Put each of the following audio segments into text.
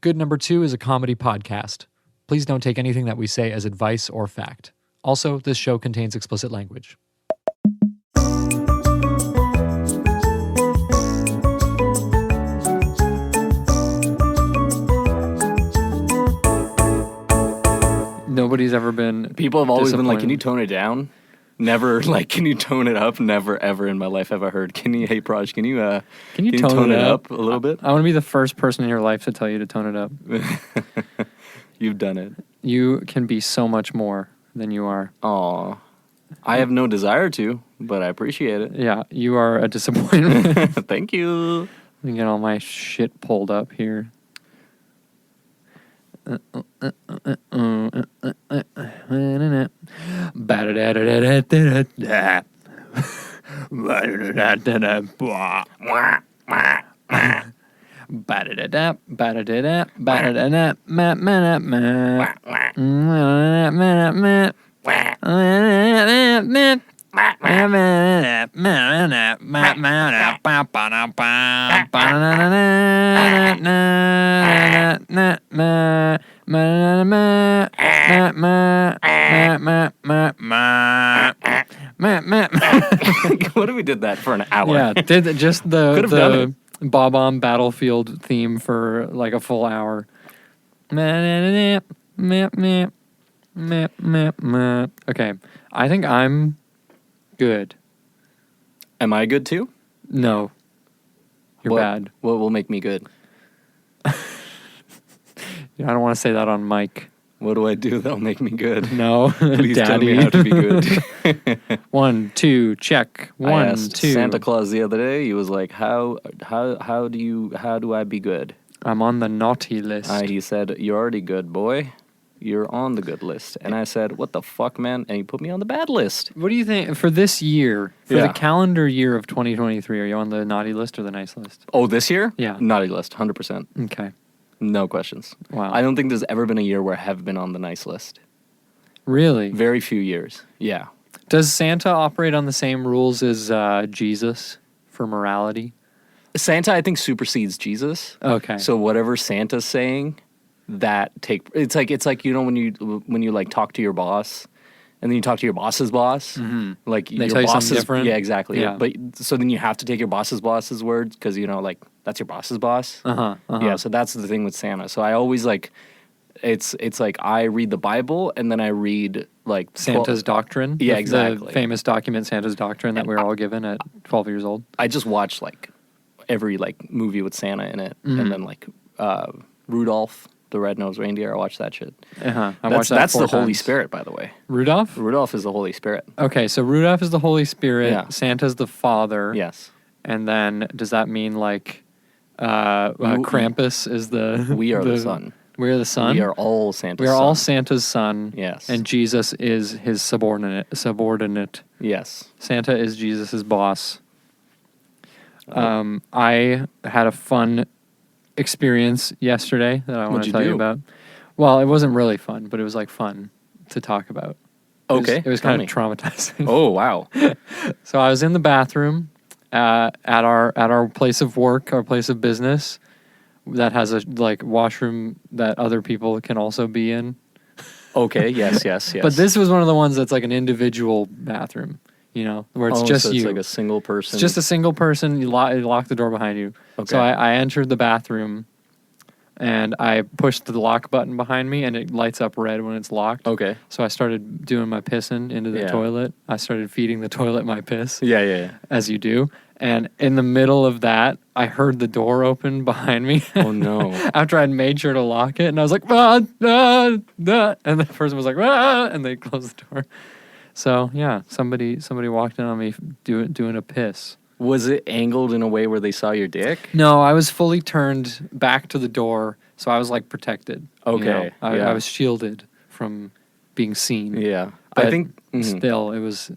Good Number 2 is a comedy podcast. Please don't take anything that we say as advice or fact. Also, this show contains explicit language. Nobody's ever been. People have always been like, "Can you disappointed. tone it down?" Never like, "Can you tone it up?" Never ever in my life have I heard, "Hey Praj, can you tone it up a little bit?" I want to be the first person in your life to tell you to tone it up. You've done it. You can be so much more than you are. Aw. I have no desire to, but I appreciate it. Yeah, you are a disappointment. Thank you. Let me get all my shit pulled up here. What if we did that for an hour? Yeah, did just Could've done the Bob-omb Battlefield theme for like a full hour. Okay, I think I'm good. Am I good too? No, you're bad. What will make me good? I don't want to say that on mic. What do I do that'll make me good? No, Please Daddy. tell me how to be good. 1, 2, check. I 1, asked 2. Santa Claus the other day. He was like, how do I be good? I'm on the naughty list. He said, "You're already good, boy. You're on the good list." And I said, "What the fuck, man?" And he put me on the bad list. What do you think for this year, for the Yeah. calendar year of 2023? Are you on the naughty list or the nice list? Oh, this year? Yeah. Naughty list, 100%. Okay. No questions. Wow. I don't think there's ever been a year where I have been on the nice list. Really? Very few years. Yeah. Does Santa operate on the same rules as Jesus for morality? Santa, I think, supersedes Jesus. Okay. So whatever Santa's saying, it's like when you like talk to your boss, and then you talk to your boss's boss, like They your tell you boss's, something different? Yeah, exactly. Yeah. But so then you have to take your boss's words because like that's your boss's boss. Uh-huh. Yeah. So that's the thing with Santa. So I always like, it's like I read the Bible and then I read like Santa's doctrine? Yeah, The exactly. famous document, Santa's doctrine, that we were all given at 12 years old. I just watch like every like movie with Santa in it, and then like Rudolph the Red-Nosed Reindeer. I watch that shit. I watched that That's 4 the Holy times. Spirit, by the way. Rudolph? Rudolph is the Holy Spirit. Okay, so Rudolph is the Holy Spirit. Yeah. Santa's the Father. Yes. And then does that mean like Krampus is the... We are the Son. We are the Son? We are all Santa's We are son. all Santa's son. Yes. And Jesus is his subordinate. Yes. Santa is Jesus' boss. I had a fun experience yesterday that I want What'd to you tell you do? about. Well, it wasn't really fun, but it was like fun to talk about. Okay. It was tell kind me. of traumatizing. Oh, wow. So I was in the bathroom at our place of work, our place of business, that has a like washroom that other people can also be in. Okay. Yes. But this was one of the ones that's like an individual bathroom, where it's just so you. It's like a single person. It's just a single person. You lock the door behind you. Okay. So I entered the bathroom, and I pushed the lock button behind me, and it lights up red when it's locked. Okay. So I started doing my pissing into the Yeah. toilet. I started feeding the toilet my piss, Yeah. as you do. And in the middle of that, I heard the door open behind me. Oh, no. After I'd made sure to lock it, and I was like, ah, ah, ah, and the person was like, ah, and they closed the door. So yeah, somebody walked in on me doing a piss. Was it angled in a way where they saw your dick? No, I was fully turned back to the door, so I was like protected. Okay, I yeah. was shielded from being seen. Yeah. but I think still, it was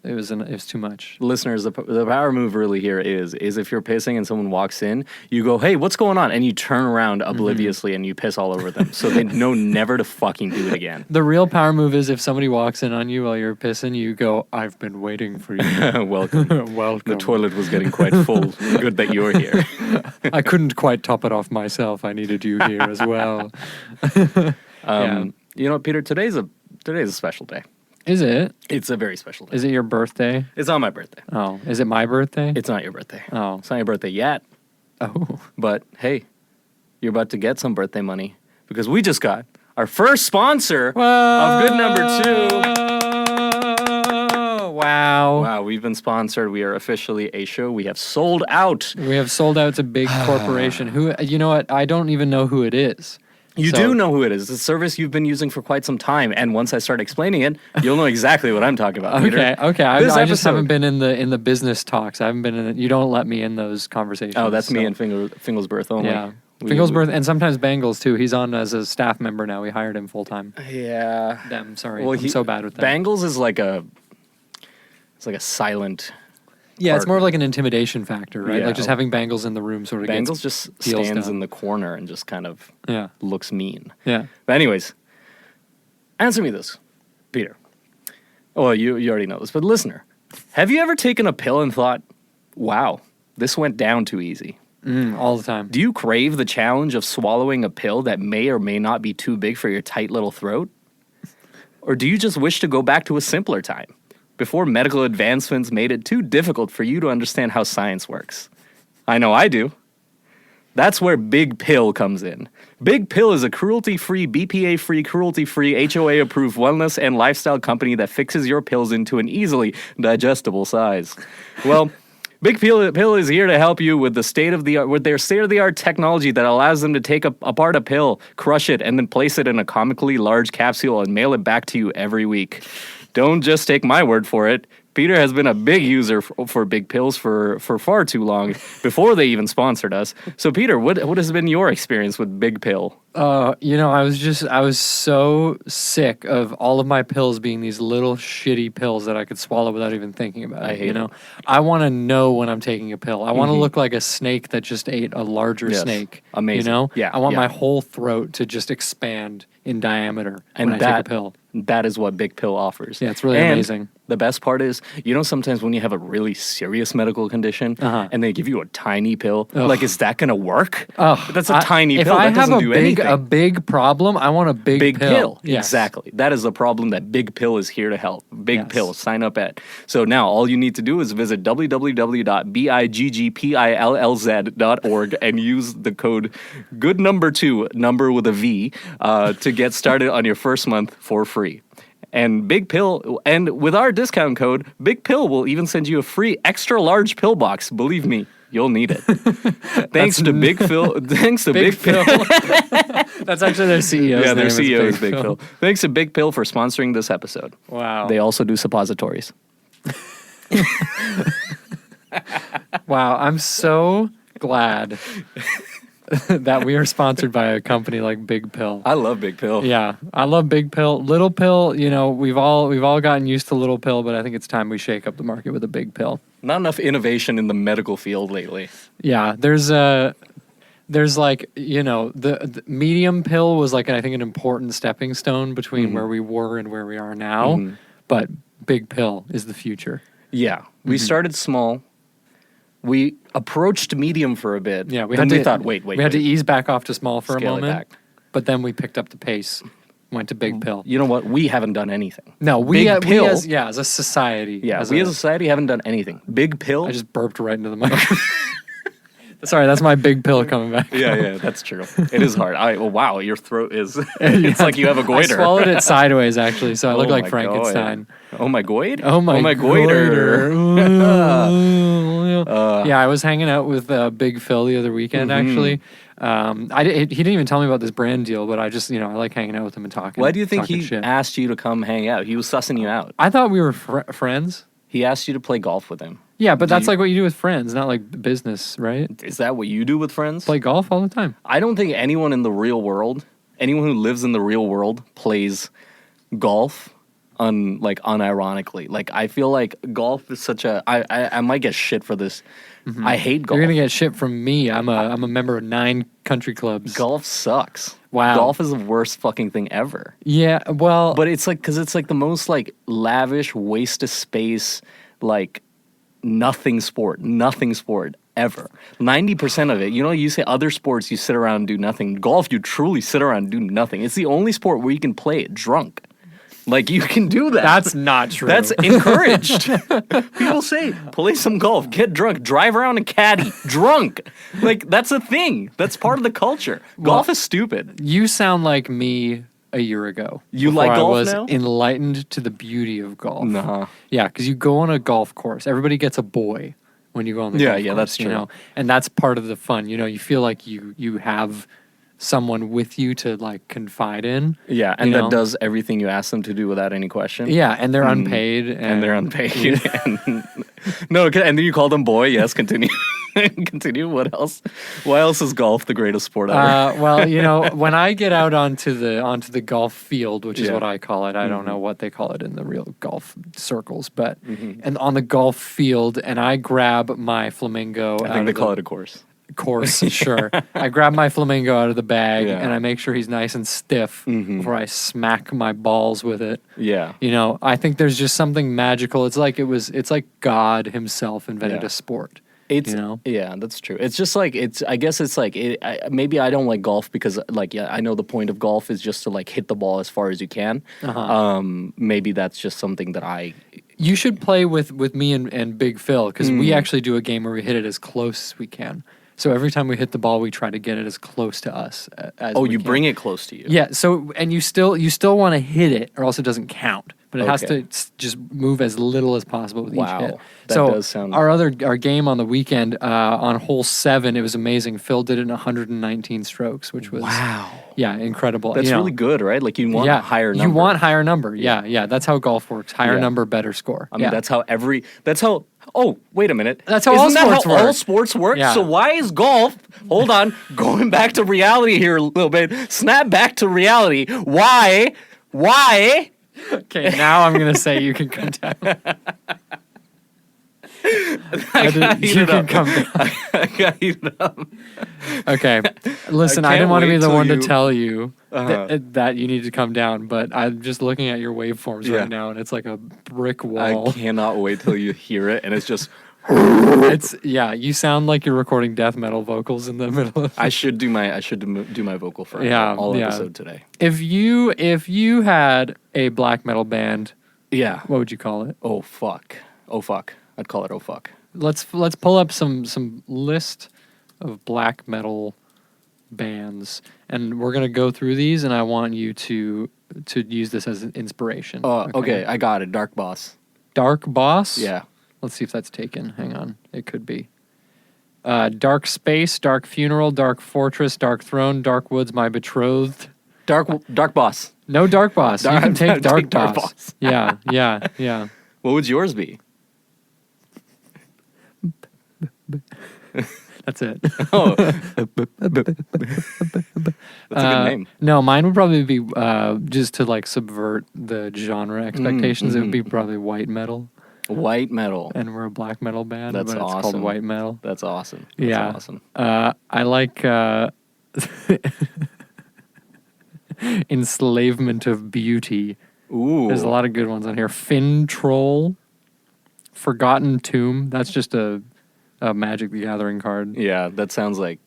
too much. listeners, the power move really here is if you're pissing and someone walks in, you go, "Hey, what's going on?" and you turn around obliviously and you piss all over them, so they know never to fucking do it again. The real power move is if somebody walks in on you while you're pissing, you go, "I've been waiting for you." Welcome. Welcome. The toilet was getting quite full. Good that you're here. I couldn't quite top it off myself. I needed you here as well. Yeah. You know what, Peter? Today's a special day. Is it? It's a very special day. Is it your birthday? It's on my birthday. Oh, is it my birthday? It's not your birthday. Oh. It's not your birthday yet. Oh. But hey, you're about to get some birthday money because we just got our first sponsor of Good Number 2. Wow. Wow, we've been sponsored. We are officially a show. We have sold out. We have sold out to big corporation. Who? You know what? I don't even know who it is. You do know who it is. It's a service you've been using for quite some time, and once I start explaining it, you'll know exactly what I'm talking about. Peter. Okay. I just haven't been in the business talks. I haven't been in. You don't let me in those conversations. Oh, that's me and Finglesworth only. Yeah. Finglesworth and sometimes Bangles too. He's on as a staff member now. We hired him full time. Yeah. Them. Sorry. Well, I'm so bad with that. Bangles is like a silent. Yeah, it's more of like an intimidation factor, right? Yeah. Like just having Bangles in the room sort of Bangles gets just deals stands done. in the corner and just kind of looks mean. Yeah. But anyways, answer me this, Peter. Well, you already know this, but listener, have you ever taken a pill and thought, wow, this went down too easy? All the time. Do you crave the challenge of swallowing a pill that may or may not be too big for your tight little throat? Or do you just wish to go back to a simpler time, before medical advancements made it too difficult for you to understand how science works? I know I do. That's where Big Pill comes in. Big Pill is a cruelty-free, BPA-free, cruelty-free, HOA-approved wellness and lifestyle company that fixes your pills into an easily digestible size. Well, Big Pill is here to help you with their state-of-the-art technology that allows them to take apart a pill, crush it, and then place it in a comically large capsule and mail it back to you every week. Don't just take my word for it. Peter has been a big user for Big Pills for far too long, before they even sponsored us. So, Peter, what has been your experience with Big Pill? I was so sick of all of my pills being these little shitty pills that I could swallow without even thinking about it. I hate it. I want to know when I'm taking a pill. I want to look like a snake that just ate a larger snake. Amazing. Yeah. I want my whole throat to just expand in diameter when I take a pill. That is what Big Pill offers. Yeah, it's really amazing. The best part is, sometimes when you have a really serious medical condition and they give you a tiny pill, like, is that going to work? That's a tiny pill. That doesn't do anything. If I have a big problem, I want a big pill. Yes. Exactly. That is the problem that Big Pill is here to help. Big Pill. Sign up at. So now all you need to do is visit www.biggpillz.org and use the code GOODNUMBER2, number with a V, to get started on your first month for free. And Big Pill, and with our discount code, Big Pill will even send you a free extra large pill box. Believe me, you'll need it. Thanks to Big Pill. Thanks to Big Pill. That's actually their CEO. Yeah, their CEO is Big Pill. Thanks to Big Pill for sponsoring this episode. Wow. They also do suppositories. Wow, I'm so glad that we are sponsored by a company like Big Pill. I love Big Pill. Yeah, I love Big Pill. Little Pill, we've all gotten used to Little Pill, but I think it's time we shake up the market with a Big Pill. Not enough innovation in the medical field lately. Yeah, there's like, the medium pill was like, I think, an important stepping stone between where we were and where we are now, but Big Pill is the future. Yeah, we started small. We approached medium for a bit. Yeah, we thought, we had to ease back off to small for Scale a it moment, back. But then we picked up the pace, went to Big Pill. You know what? We haven't done anything. No, Big Pill. as a society. Yeah, as a society haven't done anything. Big Pill. I just burped right into the microphone. Sorry, that's my Big Pill coming back. Yeah, that's true. It is hard. Wow, your throat is. It's like you have a goiter. I swallowed it sideways, actually, so I look like Frankenstein. Oh my goid? Oh my goiter. Yeah, I was hanging out with Big Phil the other weekend, actually. He didn't even tell me about this brand deal, but I just, I like hanging out with him and talking. Why do you think he shit. asked you to come hang out? He was sussing you out. I thought we were friends. He asked you to play golf with him. Yeah, but that's like what you do with friends, not like business, right? Is that what you do with friends? Play golf all the time. I don't think anyone in the real world, anyone who lives in the real world, plays golf unironically. Like, I feel like golf is such a. I might get shit for this. I hate golf. You're gonna get shit from me. I'm a member of 9 country clubs. Golf sucks. Wow. Golf is the worst fucking thing ever. Yeah, well, But it's like, because it's like the most like lavish waste of space, like nothing sport ever. 90% of it, you say other sports you sit around and do nothing. Golf, you truly sit around and do nothing. It's the only sport where you can play it drunk. Like, you can do that. that's not true. That's encouraged. People say, play some golf, get drunk, drive around in caddy, drunk. Like, that's a thing. That's part of the culture. Golf is stupid. You sound like me a year ago. You before like golf I was now? enlightened to the beauty of golf. Nah. Yeah, because you go on a golf course. Everybody gets a boy when you go on the golf course. That's true. And that's part of the fun. You feel like you have someone with you to like confide in. Yeah, and that does everything you ask them to do without any question. Yeah, and they're unpaid. And they're unpaid. No, and then you call them boy. Yes, continue. Continue. What else? Why else is golf the greatest sport ever? Well, when I get out onto the golf field, which is Yeah. what I call it, I don't know what they call it in the real golf circles, but and on the golf field, and I grab my flamingo. I think they call it a course. Course, sure. I grab my flamingo out of the bag Yeah. and I make sure he's nice and stiff before I smack my balls with it. Yeah. I think there's just something magical. It's like God himself invented Yeah. a sport. It's yeah, that's true. It's just like I guess it's like maybe I don't like golf because I know the point of golf is just to like hit the ball as far as you can. Maybe that's just something that You should play with me and Big Phil because we actually do a game where we hit it as close as we can. So every time we hit the ball, we try to get it as close to us as we can. Bring it close to you. Yeah. So and you still want to hit it, or else it doesn't count. But it has to just move as little as possible with each hit. That So does sound. our game on the weekend on hole 7, it was amazing. Phil did it in 119 strokes, which was incredible. That's really good, right? Like you want a higher number. You want higher number. Yeah. That's how golf works. Higher number, better score. I mean, that's how. Oh, wait a minute. That's how Isn't all that sports how work. all sports work? Yeah. So why is golf? Hold on, going back to reality here a little bit. Snap back to reality. Why? Okay, now I'm gonna say you can come down. You can come down. I got heated up. Okay, listen, I can't didn't want to be wait the till one to you- tell you that you need to come down, but I'm just looking at your waveforms Yeah. right now, and it's like a brick I wall. cannot wait till you hear it, and it's just. You sound like you're recording death metal vocals in the middle of. I should do my vocal for all episode today. If you had a black metal band, Yeah. what would you call it? Oh fuck. I'd call it oh fuck. Let's pull up some list of black metal bands, and we're gonna go through these, and I want you to use this as an inspiration. Okay, I got it. Dark Boss. Dark Boss. Yeah. Let's see if that's taken. Hang on, it could be. Dark Space, Dark Funeral, Dark Fortress, Dark Throne, Dark Woods, My Betrothed. Dark Boss. No Dark Boss. You can take Dark Dark Boss. Boss. Yeah. What would yours be? That's it. Oh, that's a good name. No, mine would probably be just to like subvert the genre expectations. It would be probably white metal, White metal. and we're a black metal band, That's but it's called awesome. white metal. That's awesome. That's Yeah. awesome. I like Enslavement of Beauty. Ooh. There's a lot of good ones on here. Fin Troll, Forgotten Tomb. That's just a Magic the Gathering card. Yeah, that sounds like.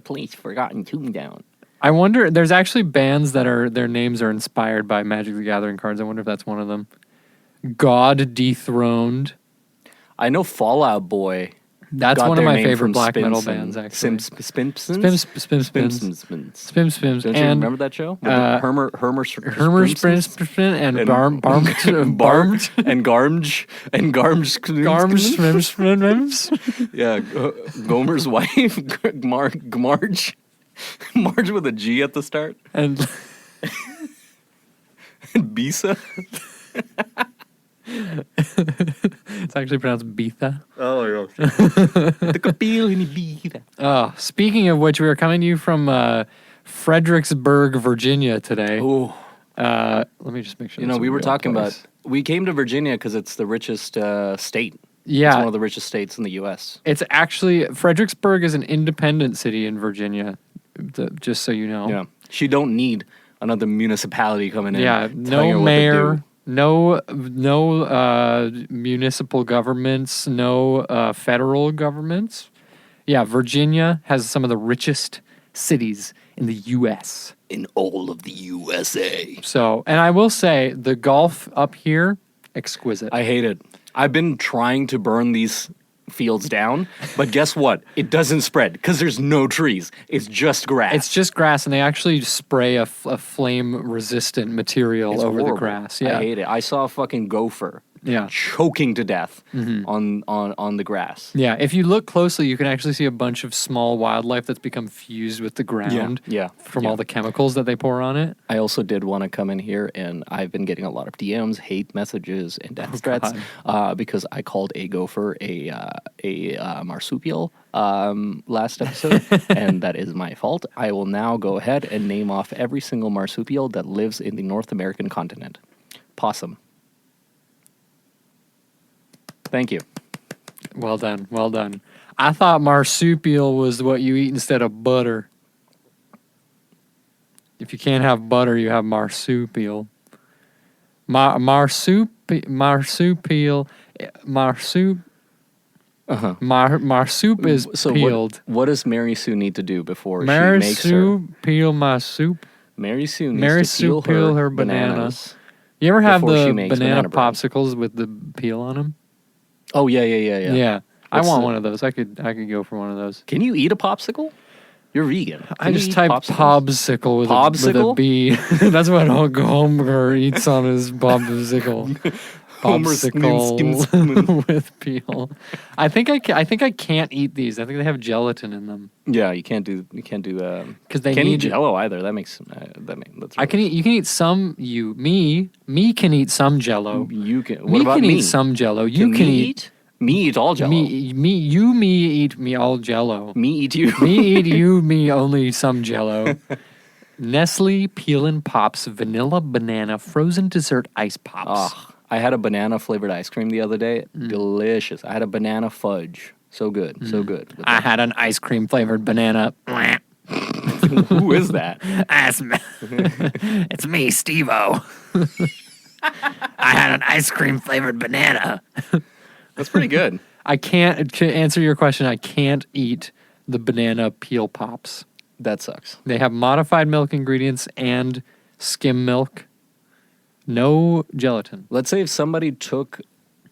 Please, Forgotten Tomb down. I wonder. There's actually bands that their names are inspired by Magic the Gathering cards. I wonder if that's one of them. God Dethroned. I know Fallout Boy. That's got one of their my name favorite from black metal Spimson. bands, actually. Spimpsons? Spims. Don't you And remember that show? Hermer Sprinspin and And- Barmed. and Garmge Garms. Yeah, Gomer's wife, Marge with a G at the start, And and Bisa. it's actually pronounced Beetha. Oh my gosh. The Kapil in Bisa. Oh, speaking of which, we are coming to you from Fredericksburg, Virginia today. Oh, Let me just make sure. You know, that's a we were real talking place. about. We came to Virginia because it's the richest state. Yeah. It's one of the richest states in the U.S. It's actually Fredericksburg is an independent city in Virginia. Just so you know. Yeah. She don't need another municipality coming in. Yeah. telling her No what to mayor. do. No municipal governments. No federal governments. Yeah. Virginia has some of the richest cities in the U.S. In all of the USA. So, and I will say the golf up here, exquisite. I hate it. I've been trying to burn these fields down, but guess what? It doesn't spread because there's no trees. It's just grass. It's just grass, and they actually spray a flame-resistant material It's over horrible. the grass. Yeah, I hate it. I saw a fucking gopher yeah, choking to death on the grass. yeah. If you look closely, you can actually see a bunch of small wildlife that's become fused with the ground. Yeah. From Yeah. all the chemicals that they pour on it. I also did want to come in here, and I've been getting a lot of DMs, hate messages, and death threats because I called a gopher a marsupial last episode, and that is my fault. I will now go ahead and name off every single marsupial that lives in the North American continent. Possum. Thank you. Well done, well done. I thought marsupial was what you eat instead of butter. If you can't have butter, you have marsupial. Marsup is So peeled. what does Mary Sue need to do before she makes her? Peel my soup. Mary Sue needs Mary to Sue peel her bananas. You ever have before she the makes banana banana bread. popsicles with the peel on them? Oh yeah. Yeah. I What's want the- one of those. I could go for one of those. Can you eat a popsicle? You're vegan. I Can you just eat typed popsicles? popsicle with a Popsicle? B. That's what Hulk Homer eats on his popsicle. Homer Popsicle with peel. I think I can't eat these. I think they have gelatin in them. Yeah, you can't do the. 'Cause they can't eat need- Jello either. That makes that's. I can eat. You can eat some. Me can eat some Jello. You can. What Me about can me? eat some Jello. You can eat. Me eat all Jello. Me eat me all Jello. Me eat you. Me eat you. Me only some Jello. Nestle Peel Pops Vanilla Banana Frozen Dessert Ice Pops. Oh, I had a banana flavored ice cream the other day. Delicious. I had a banana fudge. So good. So good. With I had an ice cream flavored banana. Who is that? It's me, Steve-O. I had an ice cream flavored banana. That's pretty good. I can't, to answer your question, I can't eat the banana peel pops. That sucks. They have modified milk ingredients and skim milk. No gelatin. Let's say if somebody took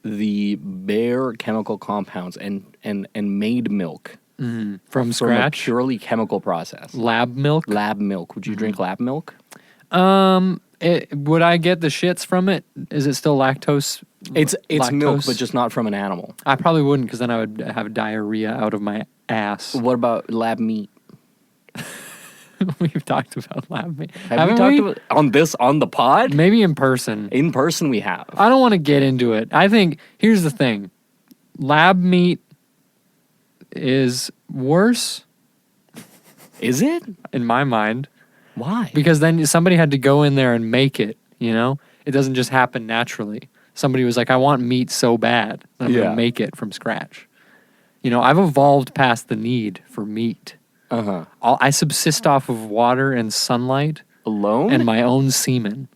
the bare chemical compounds and made milk From from a scratch. purely chemical process. Lab milk. Lab milk. Would you drink lab milk? Would I get the shits from it? Is it still lactose? It's milk, Lactose? but just not from an animal. I probably wouldn't, because then I would have diarrhea out of my ass. What about lab meat? We've talked about lab meat. Have we Haven't talked about on the pod? Maybe in person. In person, we have. I don't want to get into it. I think, here's the thing. Lab meat is worse Is it? in my mind, Why? because then somebody had to go in there and make it, you know? It doesn't just happen naturally. Somebody was like, I want meat so bad, I'm going Yeah. to make it from scratch. You know, I've evolved past the need for meat. Uh-huh. I subsist off of water and sunlight Alone? and my own semen.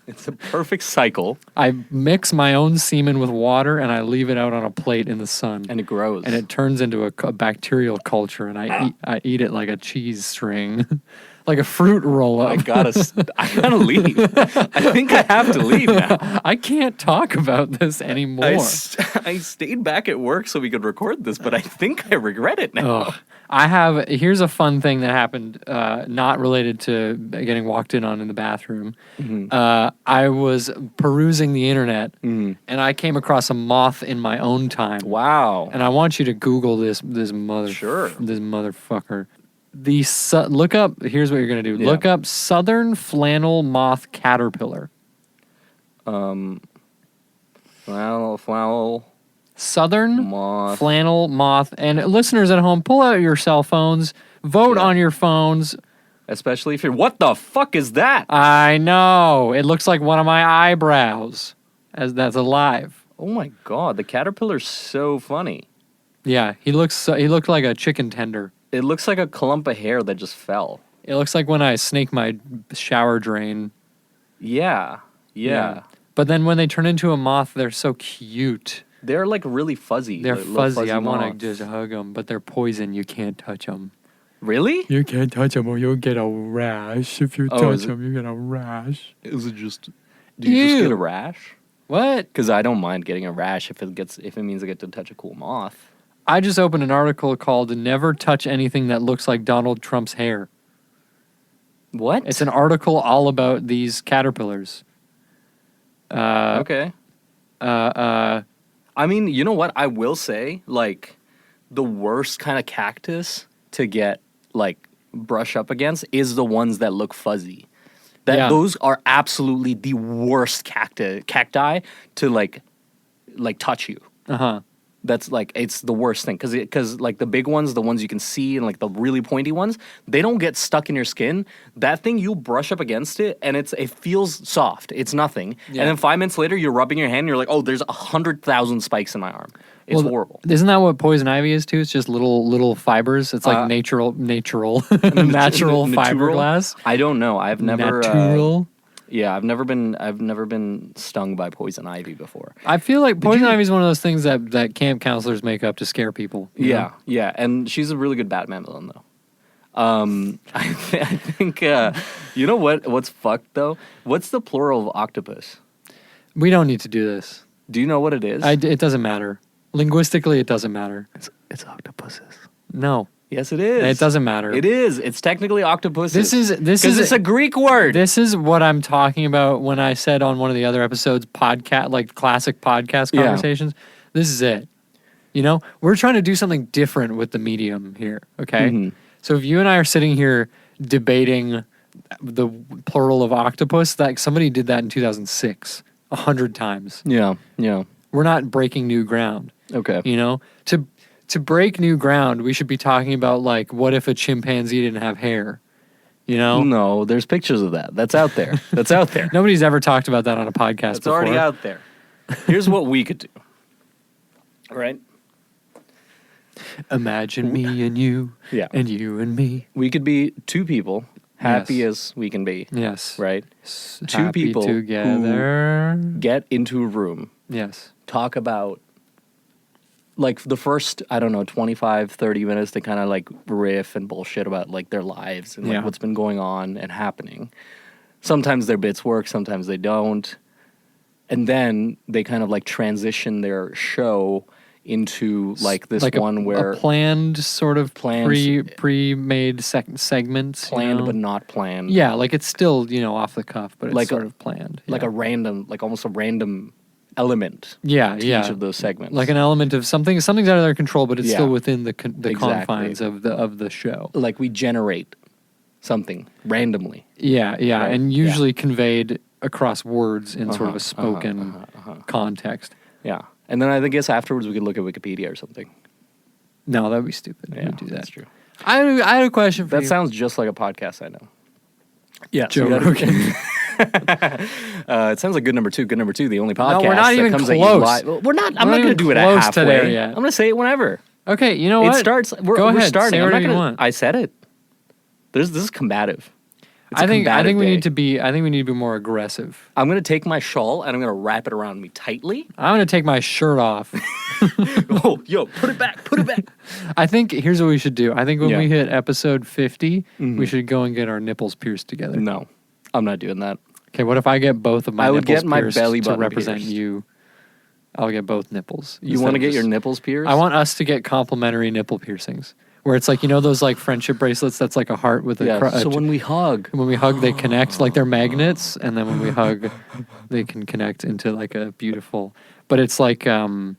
It's a perfect cycle, I mix my own semen with water and I leave it out on a plate in the sun. and it grows. And it turns into a bacterial culture, and I eat it like a cheese string, like a fruit roll-up. I gotta leave. I think I have to leave now. I can't talk about this anymore. I stayed back at work so we could record this, but I think I regret it now. Ugh. Here's a fun thing that happened, not related to getting walked in on in the bathroom. I was perusing the internet, and I came across a moth in my own time. Wow. And I want you to Google this motherfucker. Look up. Here's what you're gonna do. Yeah. Look up southern flannel moth caterpillar. Flower. Southern Moth. flannel moth. And listeners at home, pull out your cell phones. Vote on your phones. Especially if you're, what the fuck is that? I know. It looks like one of my eyebrows as that's alive. Oh my God, the caterpillar's so funny. Yeah, he looked like a chicken tender. It looks like a clump of hair that just fell. It looks like when I snake my shower drain. Yeah. But then when they turn into a moth, they're so cute. They're like really fuzzy. They're like little fuzzy. I want to moths. just hug them, but they're poison. You can't touch them. Really? You can't touch them or you'll get a rash. If you Oh, touch is it- them, you get a rash. Is it just? Do you just Ew. get a rash? What? Because I don't mind getting a rash if it means I get to touch a cool moth. I just opened an article called "Never Touch Anything That Looks Like Donald Trump's Hair." What? It's an article all about these caterpillars. Okay. I mean, you know what? I will say, like, the worst kind of cactus to get, like, brush up against is the ones that look fuzzy. Those are absolutely the worst cacti to, like touch you. Uh-huh. That's, like, it's the worst thing. Because, like, the big ones, the ones you can see, and, like, the really pointy ones, they don't get stuck in your skin. That thing, you brush up against it, and it feels soft. It's nothing. Yeah. And then 5 minutes later, you're rubbing your hand, and you're like, oh, there's 100,000 spikes in my arm. It's horrible. Isn't that what poison ivy is too? It's just little fibers. It's like natural fiberglass. I don't know. I've never... Natural. Yeah, I've never been stung by poison ivy before. I feel like poison ivy is one of those things that camp counselors make up to scare people. you know? Yeah, and she's a really good Batman villain, though. I think you know what's fucked though? What's the plural of octopus? We don't need to do this. Do you know what it is? It doesn't matter. Linguistically, it doesn't matter. It's octopuses. No, Yes, it is. it doesn't matter. It is. It's technically octopuses. This is because it's a Greek word. This is what I'm talking about when I said on one of the other episodes, like classic podcast Yeah. conversations. This is it. You know, we're trying to do something different with the medium here. Okay. Mhm. So if you and I are sitting here debating the plural of octopus, like somebody did that in 2006 100 times. Yeah. We're not breaking new ground. Okay. You know, to break new ground, we should be talking about like, what if a chimpanzee didn't have hair? You know, No, there's pictures of that. That's out there. That's out there. nobody's ever talked about that on a podcast That's before. already out there. Here's what we could do. All right. Imagine me and you, Yeah. and you and me. We could be two people, happy Yes. as we can be, Yes, right? Two Happy people together. Get into a room, Yes, talk about like the first, I don't know, 25, 30 minutes to kind of like riff and bullshit about like their lives and like Yeah. what's been going on and happening. Sometimes their bits work, sometimes they don't. And then they kind of like transition their show into like this like one where a planned sort of Planned- pre-made segments. planned you know? but not planned. Yeah, like it's still, off the cuff, but it's Like sort of planned. Like yeah. a random, like almost a random element yeah, to yeah. each of those segments. Like an element of something's out of their control, but it's Yeah. still within the Exactly. confines of the show. Like we generate something randomly. Yeah, yeah, Right, and yeah. usually conveyed across words in sort of Uh-huh, a spoken context. Yeah. And then I guess afterwards we could look at Wikipedia or something. No, that'd be stupid. Yeah, We'd do that. that's true. I had a question for That you. sounds just like a podcast I know. Yeah. Joe so we Rogan. it sounds like good number two, the only podcast we're not that even comes at you close. live. Well, we're not. We're I'm not not going to even do it at close halfway. to there yet. I'm going to say it whenever. Okay, you know what? It starts. We're Go ahead. starting. Say I'm not whatever you gonna, want. I said it. This is combative. It's a I think combative we day. need to be. I think we need to be more aggressive. I'm going to take my shawl and I'm going to wrap it around me tightly. I'm gonna take my shirt off. Oh, yo, put it back. Put it back. I think here's what we should do. I think when Yeah. we hit episode 50, Mhm. we should go and get our nipples pierced together. No, I'm not doing that. Okay, what if I get both of my I would nipples get my pierced belly to button represent pierced. you? I'll get both nipples. You instead want to of get your just- nipples pierced? I want us to get complimentary nipple piercings, where it's like those like friendship bracelets. That's like a heart with a. Yeah. cr- So when we hug, when we hug, they connect like they're magnets, and then when we hug, they can connect into like a beautiful. But it's like the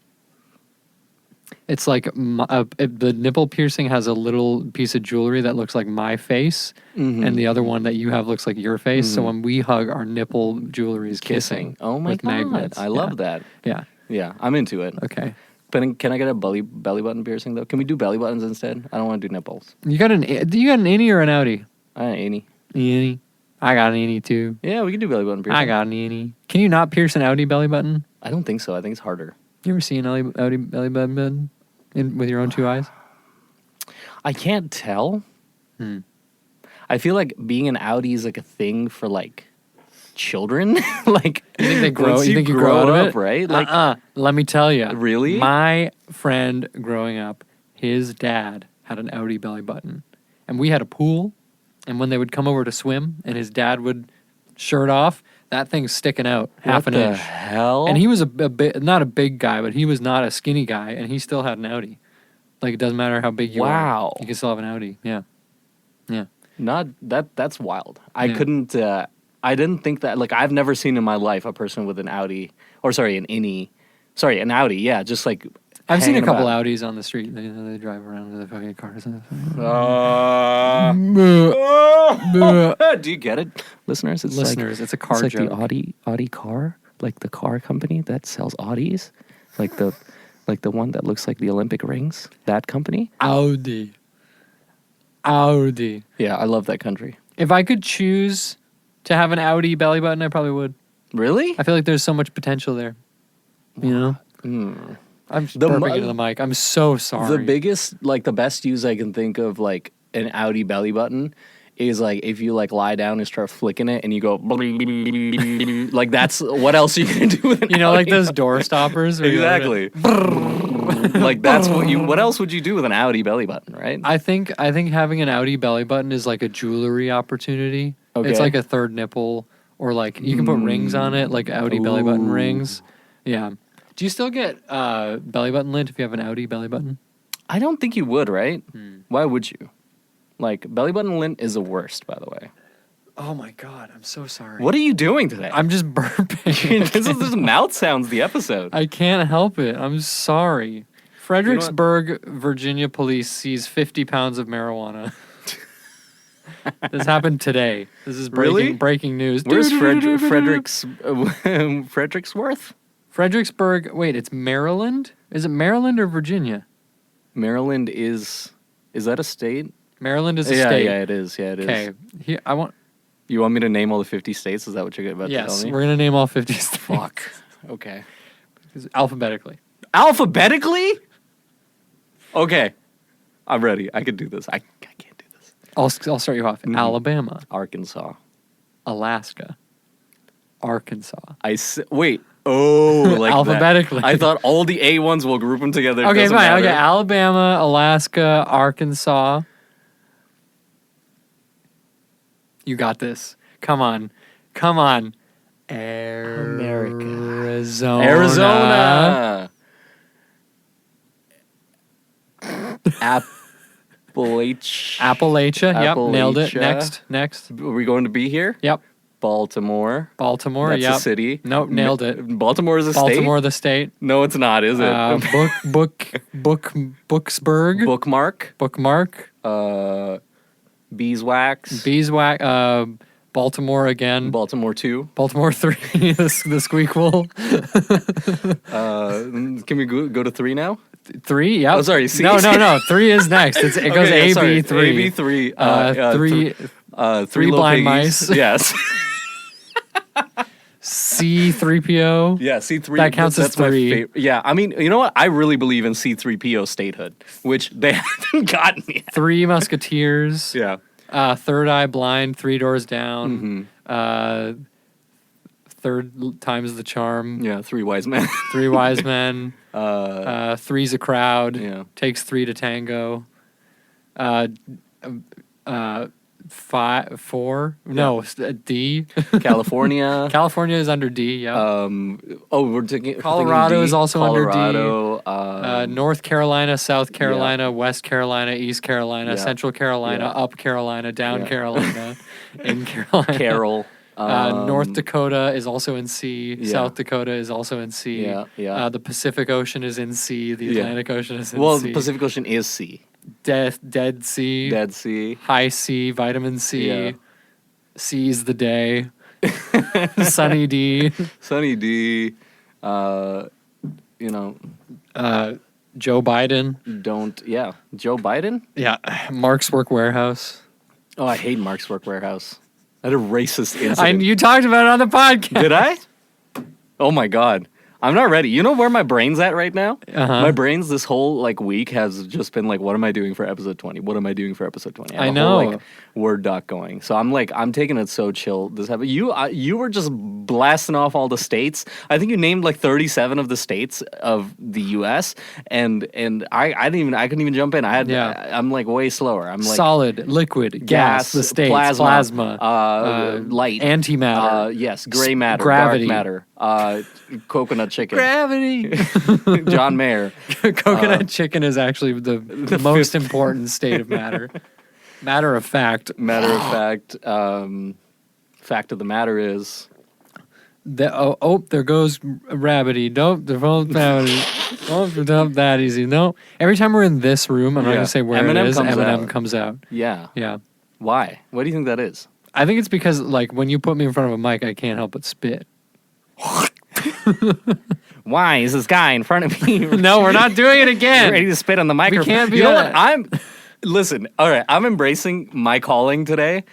nipple piercing has a little piece of jewelry that looks like my face, Mhm. and the other one that you have looks like your face. So Mhm. when we hug, our nipple jewelry is kissing. Oh my with god! magnets. I love that. Yeah. Yeah, I'm into it. Okay. But can I get a belly button piercing though? Can we do belly buttons instead? I don't want to do nipples. You got an innie or an outie? Any. Eeny. I got an eeny too. Yeah, we can do belly button piercing. I got an eeny. Can you not pierce an Audi belly button? I don't think so. I think it's harder. You ever seen an Audi belly button with your own two eyes? I can't tell. I feel like being an Audi is like a thing for like children. Like You think they grow? once You think you grow out of it? right? Like Let me tell you. Really? My friend growing up, his dad had an Audi belly button, and we had a pool. And when they would come over to swim, and his dad would shirt off, that thing's sticking out half an what the inch. hell? And he was not a big guy, but he was not a skinny guy, and he still had an Audi. Like, it doesn't matter how big you are. Wow. You can still have an Audi. Yeah. Yeah. Not that. That's wild. I Yeah. couldn't. I didn't think that. Like I've never seen in my life a person with an Audi, or sorry, an Audi. Yeah, just like. I've seen a hanging couple about. Audis on the street. They drive around with their fucking cars. Do you get it, listeners? It's Listeners, it's a car it's like joke. the Audi car, like the car company that sells Audis, like the one that looks like the Olympic rings. That company. Audi. Yeah, I love that country. If I could choose to have an Audi belly button, I probably would. Really? I feel like there's so much potential there. You know? I'm just burping into the mic. I'm so sorry. The biggest, like the best use I can think of, like an Audi belly button, is like if you like lie down and start flicking it, and you go like that's what else are you gonna do with an You know, like Audi those door stoppers? where you let it- Exactly. Like that's what you. What else would you do with an Audi belly button, right? I think having an Audi belly button is like a jewelry opportunity. Okay. It's like a third nipple, or like you can put rings on it, like Audi belly button rings. Yeah. Do you still get belly button lint if you have an Audi belly button? I don't think you would, right? Why would you? Like belly button lint is the worst, by the way. Oh my god, I'm so sorry. What are you doing today? I'm just burping. This is just mouth sounds. The episode. I can't help it. I'm sorry. Fredericksburg, Virginia police seize 50 pounds of marijuana. This happened today. This is Really? breaking news. Where's Fredericksworth? Fredericksburg. Wait, it's Maryland? Is it Maryland or Virginia? Maryland is that a state? Maryland is a Yeah, state. yeah, it is. Yeah, it is. Okay. Here, You want me to name all the 50 states? Is that what you're about to Yes, tell me? we're gonna name all 50 states. Fuck. Okay. Alphabetically. Alphabetically? Okay. I'm ready. I can do this. I can't do this. I'll start you off. Alabama, Arkansas. Alaska, Arkansas. Wait. Oh, like that. Alphabetically. I thought all the A ones will group them together. It Okay, doesn't fine. matter. Okay, Alabama, Alaska, Arkansas. You got this. Come on. America. Arizona. Arizona. Appalachia. Yep, nailed it. Appalachia. Next. Are we going to be here? Yep. Baltimore. Baltimore. That's Yep. a city. Nope, nailed it. Baltimore is a Baltimore, state? the state. No, it's not, is it? Booksburg. Bookmark. Bookmark. Beeswax. Beeswax. Baltimore again. Baltimore 2. Baltimore 3. the squeakquel. Can we go to 3 now? 3. Yep. Oh, sorry. C? No. 3 is next. It goes Okay, A, sorry. B, 3. A, B, 3. 3. Three little blind piggies. mice. Yes. C3PO. Yeah, C3. That counts as that's my 3. favorite. Yeah, I mean, you know what? I really believe in C3PO statehood, which they haven't gotten yet. 3 Musketeers. Yeah. Third Eye Blind. 3 Doors Down. Third Time's the Charm. Yeah, 3 wise men. 3 Wise Men. Three's a Crowd. Yeah. Takes 3 to Tango. 4. No, D. California. California is under D. Yeah. We're taking Colorado D. is also under D. Colorado. North Carolina, South Carolina, West Carolina, East Carolina, Yeah. Central Carolina, Yeah. Up Carolina, Down Yeah. Carolina, in Carolina. Carroll. North Dakota is also in C. Yeah. South Dakota is also in C. Yeah. The Pacific Ocean is in C. The Yeah. Atlantic Ocean is in Well, C. the Pacific Ocean is C. Dead Sea. Dead Sea. High C. Vitamin C. Yeah. Seize the day. Sunny D. Sunny D. Joe Biden. Joe Biden? Yeah. Mark's Work Warehouse. Oh, I hate Mark's Work Warehouse. I had a racist incident. You talked about it on the podcast. Did I? Oh my god. I'm not ready. You know where my brain's at right now? Uh-huh. My brain's this whole week has just been what am I doing for episode 20? What am I doing for episode 20? I know. Whole, Word doc going. So I'm taking it so chill. You were just blasting off all the states. I think you named 37 of the states of the U.S. and I couldn't even jump in. I'm way slower. I'm solid, liquid, gas, the states, plasma, light, antimatter, yes, gray matter, gravity, dark matter, coconut chicken, gravity. John Mayer. Coconut chicken is actually the most important state of matter. Matter of fact. Fact of the matter is. There goes Rabbity. Nope, the phone's Rabbity. Don't that easy. No. Every time we're in this room, I'm not going to say where it is, Eminem comes out. Yeah. Yeah. Why? What do you think that is? I think it's because, when you put me in front of a mic, I can't help but spit. Why is this guy in front of me? No, we're not doing it again. Ready to spit on the microphone. We can't be you know what? Listen, all right, I'm embracing my calling today.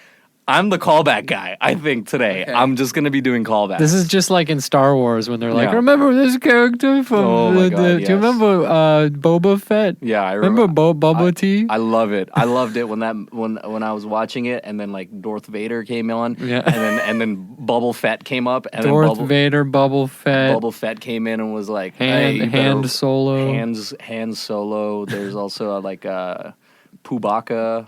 I'm the callback guy, I think, today. Okay. I'm just going to be doing callbacks. This is just like in Star Wars when they're like, yeah. Remember this character from yes. Do you remember Boba Fett? Yeah, I remember Boba Tea? I love it. I loved it when I was watching it and then Darth Vader came on and then Bubble Fett came up and Darth Vader, Bubble Fett. Bubble Fett came in and was like, Han Solo. Han Solo. There's also Chewbacca.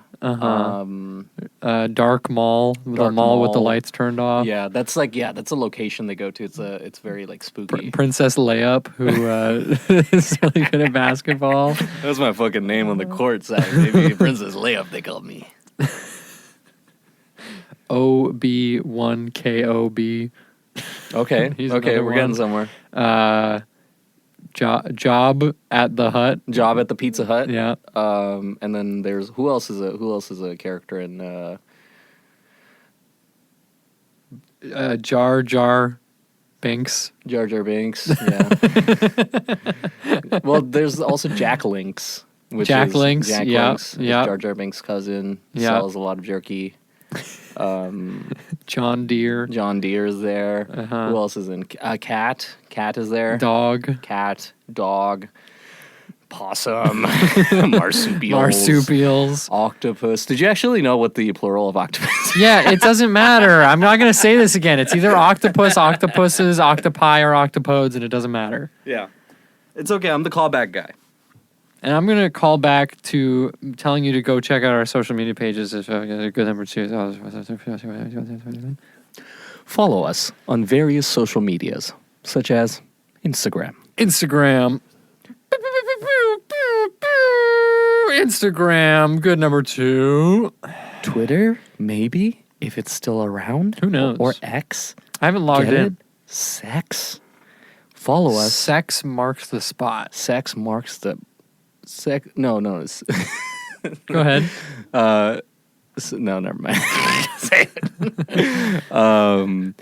Dark Mall, the mall with the lights turned off. Yeah, that's a location they go to. It's very spooky. Princess Layup, who is really good at basketball. That's my fucking name on the court side. Maybe Princess Layup they called me. OB1KOB. Okay, we're getting somewhere. Job at the Hut. Job at the Pizza Hut. Yeah. And then there's who else is a character in Jar Jar Binks. Jar Jar Binks. Yeah. Well, there's also Jack Links. Jack Links. Yeah. Jar Jar Binks' cousin. Yeah. Sells a lot of jerky. John Deere. John Deere is there. Uh-huh. Who else is in? Cat. Cat is there. Dog. Cat. Dog. Possum. Marsupials. Octopus. Did you actually know what the plural of octopus is? Yeah, it doesn't matter. I'm not going to say this again. It's either octopus, octopuses, octopi, or octopodes, and it doesn't matter. Yeah. It's okay. I'm the callback guy. And I'm going to call back to telling you to go check out our social media pages. If a good number two. Follow us on various social medias, such as Instagram. Instagram, good number 2. Twitter, maybe, if it's still around. Who knows? Or X. I haven't logged in. Sex. Follow us. Sex marks the spot. Sex marks the... No. Go ahead. No, never mind. Say it. And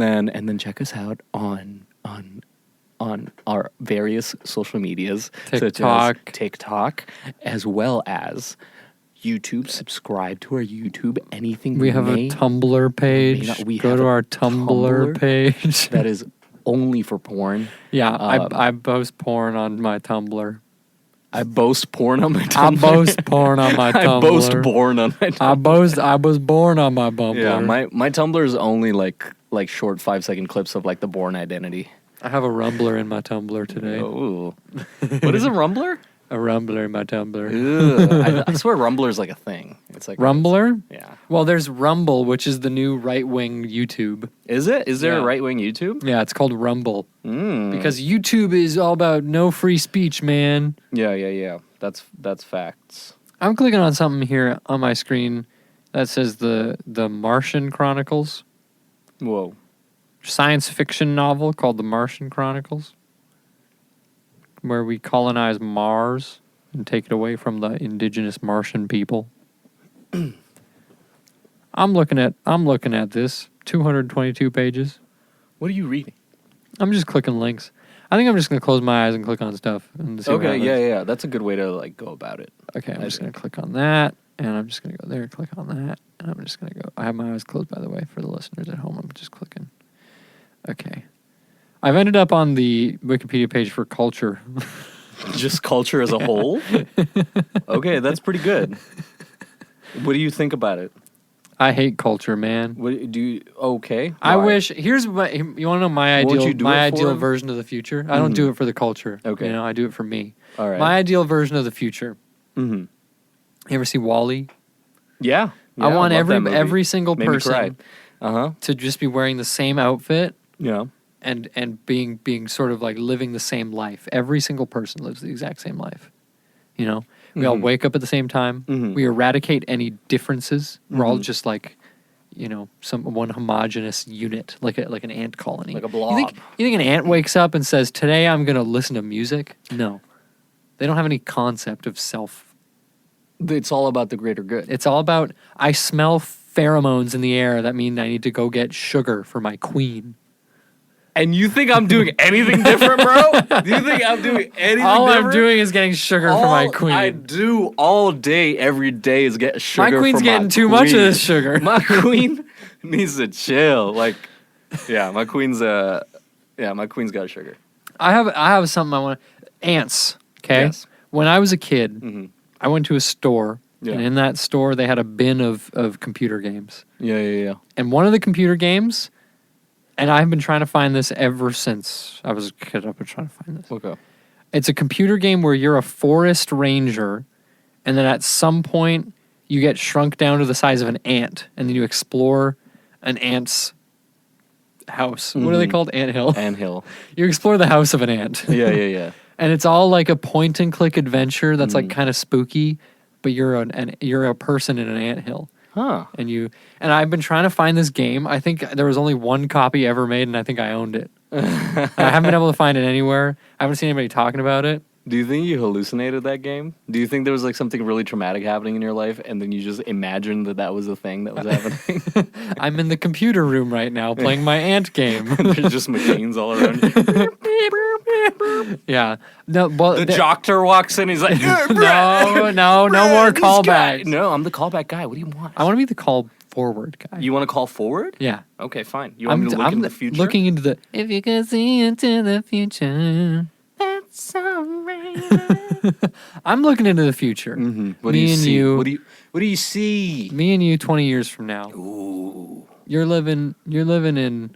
then check us out on our various social medias, such as TikTok, as well as YouTube. Subscribe to our YouTube. Anything we have a Tumblr page. Go to our Tumblr page. That is only for porn. Yeah, I boast porn on my Tumblr. I boast porn on my Tumblr. I boast porn on my Tumblr. I boast porn on my Tumblr. I was born on my Bumblr. Yeah, my Tumblr is only like short 5-second clips of the Bourne Identity. I have a Rumbler in my Tumblr today. Oh, what is a Rumbler? A Rumbler in my Tumblr. Ugh, I swear Rumbler is like a thing. It's like Rumbler? Yeah. Well, there's Rumble, which is the new right-wing YouTube. Is it? Is there a right-wing YouTube? Yeah, it's called Rumble. Because YouTube is all about no free speech, man. Yeah. That's facts. I'm clicking on something here on my screen that says the Martian Chronicles. Whoa. Science fiction novel called The Martian Chronicles, where we colonize Mars and take it away from the indigenous Martian people. I'm looking at this 222 pages. What are you reading? I'm just clicking links. I think I'm just gonna close my eyes and click on stuff. And see what happens. Yeah. That's a good way to go about it. Okay, I'm just gonna click on that. And I'm just going to go there, click on that. And I'm just going to go. I have my eyes closed, by the way, for the listeners at home. I'm just clicking. Okay. I've ended up on the Wikipedia page for culture. Just culture as a whole? Okay, that's pretty good. What do you think about it? I hate culture, man. What do you? Okay. I why? wish. Here's what you want to know. My Won't ideal, you do my it for ideal him? version of the future. I don't do it for the culture. Okay. You know, I do it for me. All right. My ideal version of the future. Mm-hmm. You ever see Wall-E? Yeah. I want love that movie. every single Made me cry. person Uh-huh. to just be wearing the same outfit Yeah. and being sort of like living the same life. Every single person lives the exact same life. You know, we all wake up at the same time. Mhm. We eradicate any differences. We're all just like, you know, one homogenous unit, like an ant colony, Like a You think an ant wakes up and says, "Today I'm going to listen to music"? No, they don't have any concept of self. It's all about the greater good. It's all about I smell pheromones in the air. That mean I need to go get sugar for my queen. And you think I'm doing anything different, bro? Do you think I'm doing anything All different? I'm doing is getting sugar for my queen. I do all day, every day is get sugar. My queen's from getting my too much of queen. this sugar. My queen needs to chill. Like, yeah, my queen's got sugar. I have something I want. Ants. Okay. Yes. When I was a kid, Mm-hmm. I went to a store, Yeah. and in that store they had a bin of computer games. Yeah. And one of the computer games, and I've been trying to find this ever since I was a kid. I've been trying to find this. Okay. It's a computer game where you're a forest ranger, and then at some point you get shrunk down to the size of an ant, and then you explore an ant's house. What are they called? Anthill. Anthill. You explore the house of an ant. Yeah. And it's all like a point and click adventure that's like kind of spooky, but you're a person in an anthill. Huh. And I've been trying to find this game. I think there was only one copy ever made, and I think I owned it. I haven't been able to find it anywhere. I haven't seen anybody talking about it. Do you think you hallucinated that game? Do you think there was like something really traumatic happening in your life, and then you just imagined that was the thing that was happening? I'm in the computer room right now playing my ant game. There's just machines all around you. Yeah. No, well, The doctor walks in. He's like, no more this guy." callbacks. No, I'm the callback guy. What do you want? I want to be the call forward guy. You want to call forward? Yeah. Okay, fine. You want me to look I'm into the future? looking into the. If you can see into the future, that's alright. I'm looking into the future. Mm-hmm. What Me do you and see? you. What do you see? Me and you, 20 years from now. Ooh. You're living in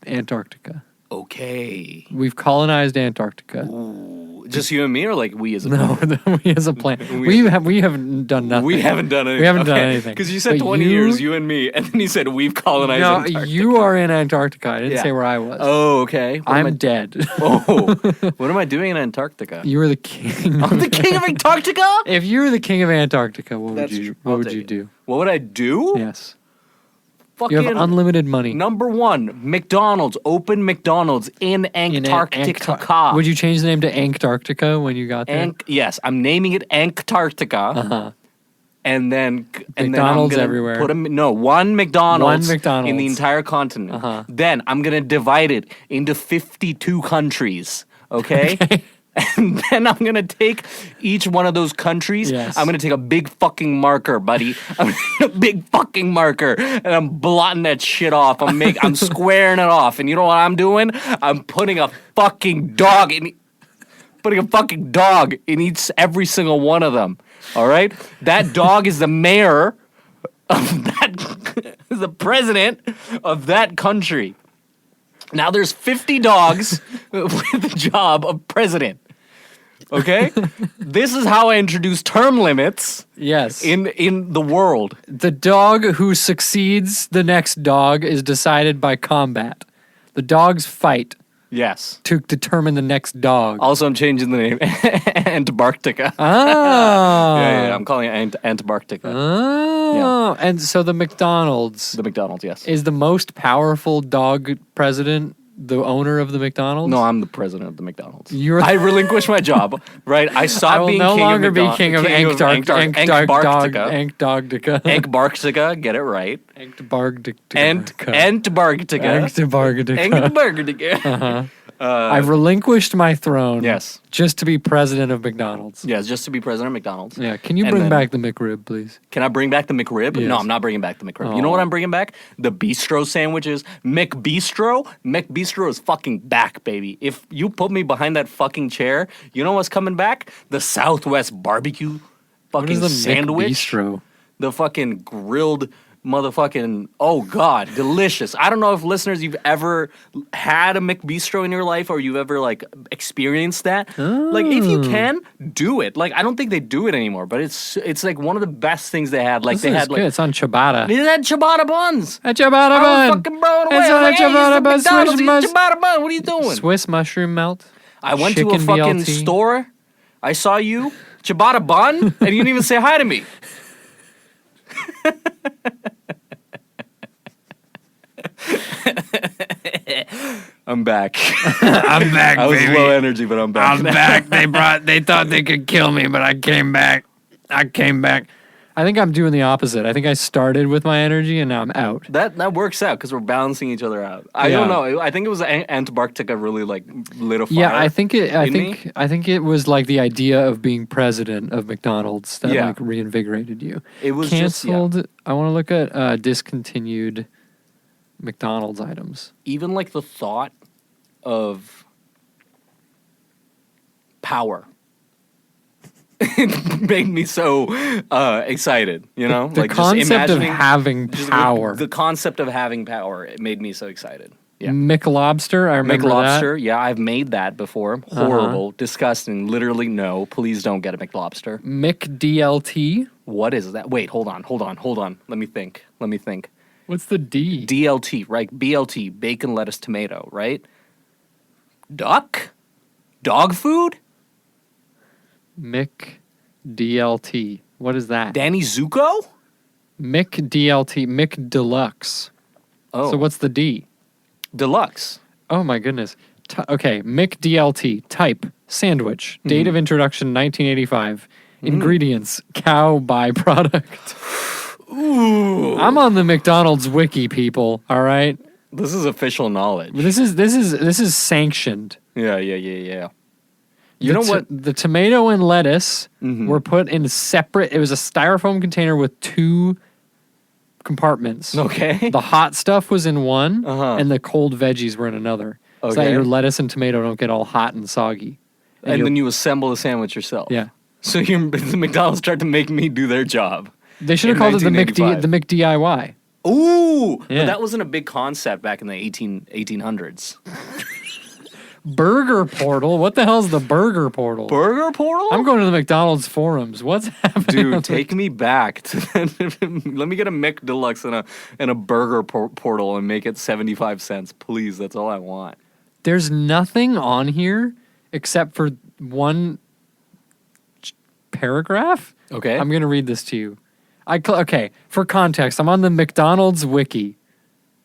Antarctica. Okay. We've colonized Antarctica. Ooh. Just you and me, or like we as a No, we as a plan. We haven't done nothing. We haven't done anything. We haven't done anything. Because you said But 20 years, you and me, and then you said we've colonized No, Antarctica. you are in Antarctica. I didn't Yeah. say where I was. Oh, okay. What am I'm dead. Oh, what am I doing in Antarctica? You were the king. I'm the king of Antarctica? If you were the king of Antarctica, what That's would you true. I'll take you it. do? What would I do? Yes. Fucking You have unlimited money. number one, McDonald's. Open McDonald's in Antarctica. Would you change the name to Antarctica when you got there? Yes, I'm naming it Antarctica. Uh-huh. And then McDonald's I'm gonna everywhere. One McDonald's, One McDonald's. in the entire continent. Uh-huh. Then I'm gonna divide it into 52 countries. Okay. And then I'm gonna take each one of those countries. Yes. I'm gonna take a big fucking marker, buddy. I'm a big fucking marker, and I'm blotting that shit off. I'm squaring it off. And you know what I'm doing? I'm putting a fucking dog in every single one of them. All right? That dog is the mayor of that, the president of that country. Now there's 50 dogs with the job of president. Okay? This is how I introduce term limits Yes. in the world. The dog who succeeds the next dog is decided by combat. The dogs fight Yes. to determine the next dog. Also, I'm changing the name. Antarctica. Oh. Yeah, I'm calling it Antarctica. Oh. And so the McDonald's The McDonald's, yes. is the most powerful dog president, the owner of the McDonald's? No, I'm the president of the McDonald's. I relinquished my job, right? I I stopped will being no king longer of be king of Antarctica. Antarctica. Antarctica, get it right. Antarctica. Antarctica. Antarctica. Antarctica. Uh-huh. I've relinquished my throne. Yes. Just to be president of McDonald's. Yes, just to be president of McDonald's. Yeah. Can you And bring then- back the McRib, please? Can I bring back the McRib? Yes. No, I'm not bringing back the McRib. You know what I'm bringing back? The bistro sandwiches. McBistro is fucking back, baby. If you put me behind that fucking chair, you know what's coming back? The Southwest barbecue What fucking is the sandwich. McBistro? The fucking grilled motherfucking, oh God, delicious. I don't know if listeners, you've ever had a McBistro in your life or you've ever like experienced that. Like if you can, do it. Like I don't think they do it anymore, but it's like one of the best things they had. Like This they is had good. like, It's on ciabatta. they had ciabatta buns. A ciabatta I was bun. fucking blown away. It's I on was a like, hey, ciabatta it's bun. McDonald's, Swiss eat mus- ciabatta bun. What are you doing? Swiss mushroom melt. I went to a chicken fucking BLT. store. I saw you, ciabatta bun, and you didn't even say hi to me. I'm back. I'm back, I was low energy, but I'm back. I'm back. They thought they could kill me, but I came back. I think I'm doing the opposite. I think I started with my energy and now I'm out. That works out because we're balancing each other out. I don't know. I think it was Antarctica really like lit a fire. Yeah, I think me? it was like the idea of being president of McDonald's that Yeah. like reinvigorated you. It was canceled. just, I want to look at discontinued McDonald's items. even like the thought of power. It made me so excited, you know? The like concept of imagining- having just power. The concept of having power, it made me so excited. Yeah. McLobster, I remember McLobster, yeah, I've made that before. Uh-huh. Horrible, disgusting, literally no. Please don't get a McLobster. that. McDLT. What is that? Wait, hold on. Let me think. What's the D? DLT, right? BLT, bacon, lettuce, tomato, right? Duck? Dog food? McDLT. What is that? Danny Zuko? McDLT. McDeluxe. Oh, So what's the D? deluxe? Oh my goodness. Okay, McDLT. Type sandwich. Date of introduction 1985. Ingredients cow byproduct. Ooh, I'm on the McDonald's wiki, people. All right. this is official knowledge. This is sanctioned. Yeah. You know what? The tomato and lettuce Mhm. were put in separate. It was a styrofoam container with two compartments. Okay. The hot stuff was in one, Uh-huh. and the cold veggies were in another. So that Okay. your lettuce and tomato don't get all hot and soggy. And your- then you assemble the sandwich yourself. yeah, So the McDonald's tried to make me do their job. they should have In called it the 1985. McDIY. Ooh, Yeah. but that wasn't a big concept back in the 1800s. Burger portal. What the hell's the burger portal? Burger portal? I'm going to the McDonald's forums. What's happening? Dude, take me back to let me get a McDeluxe and a burger portal and make it 75 cents, please. That's all I want. There's nothing on here except for one paragraph. Okay. I'm going to read this to you. Okay, for context, I'm on the McDonald's wiki,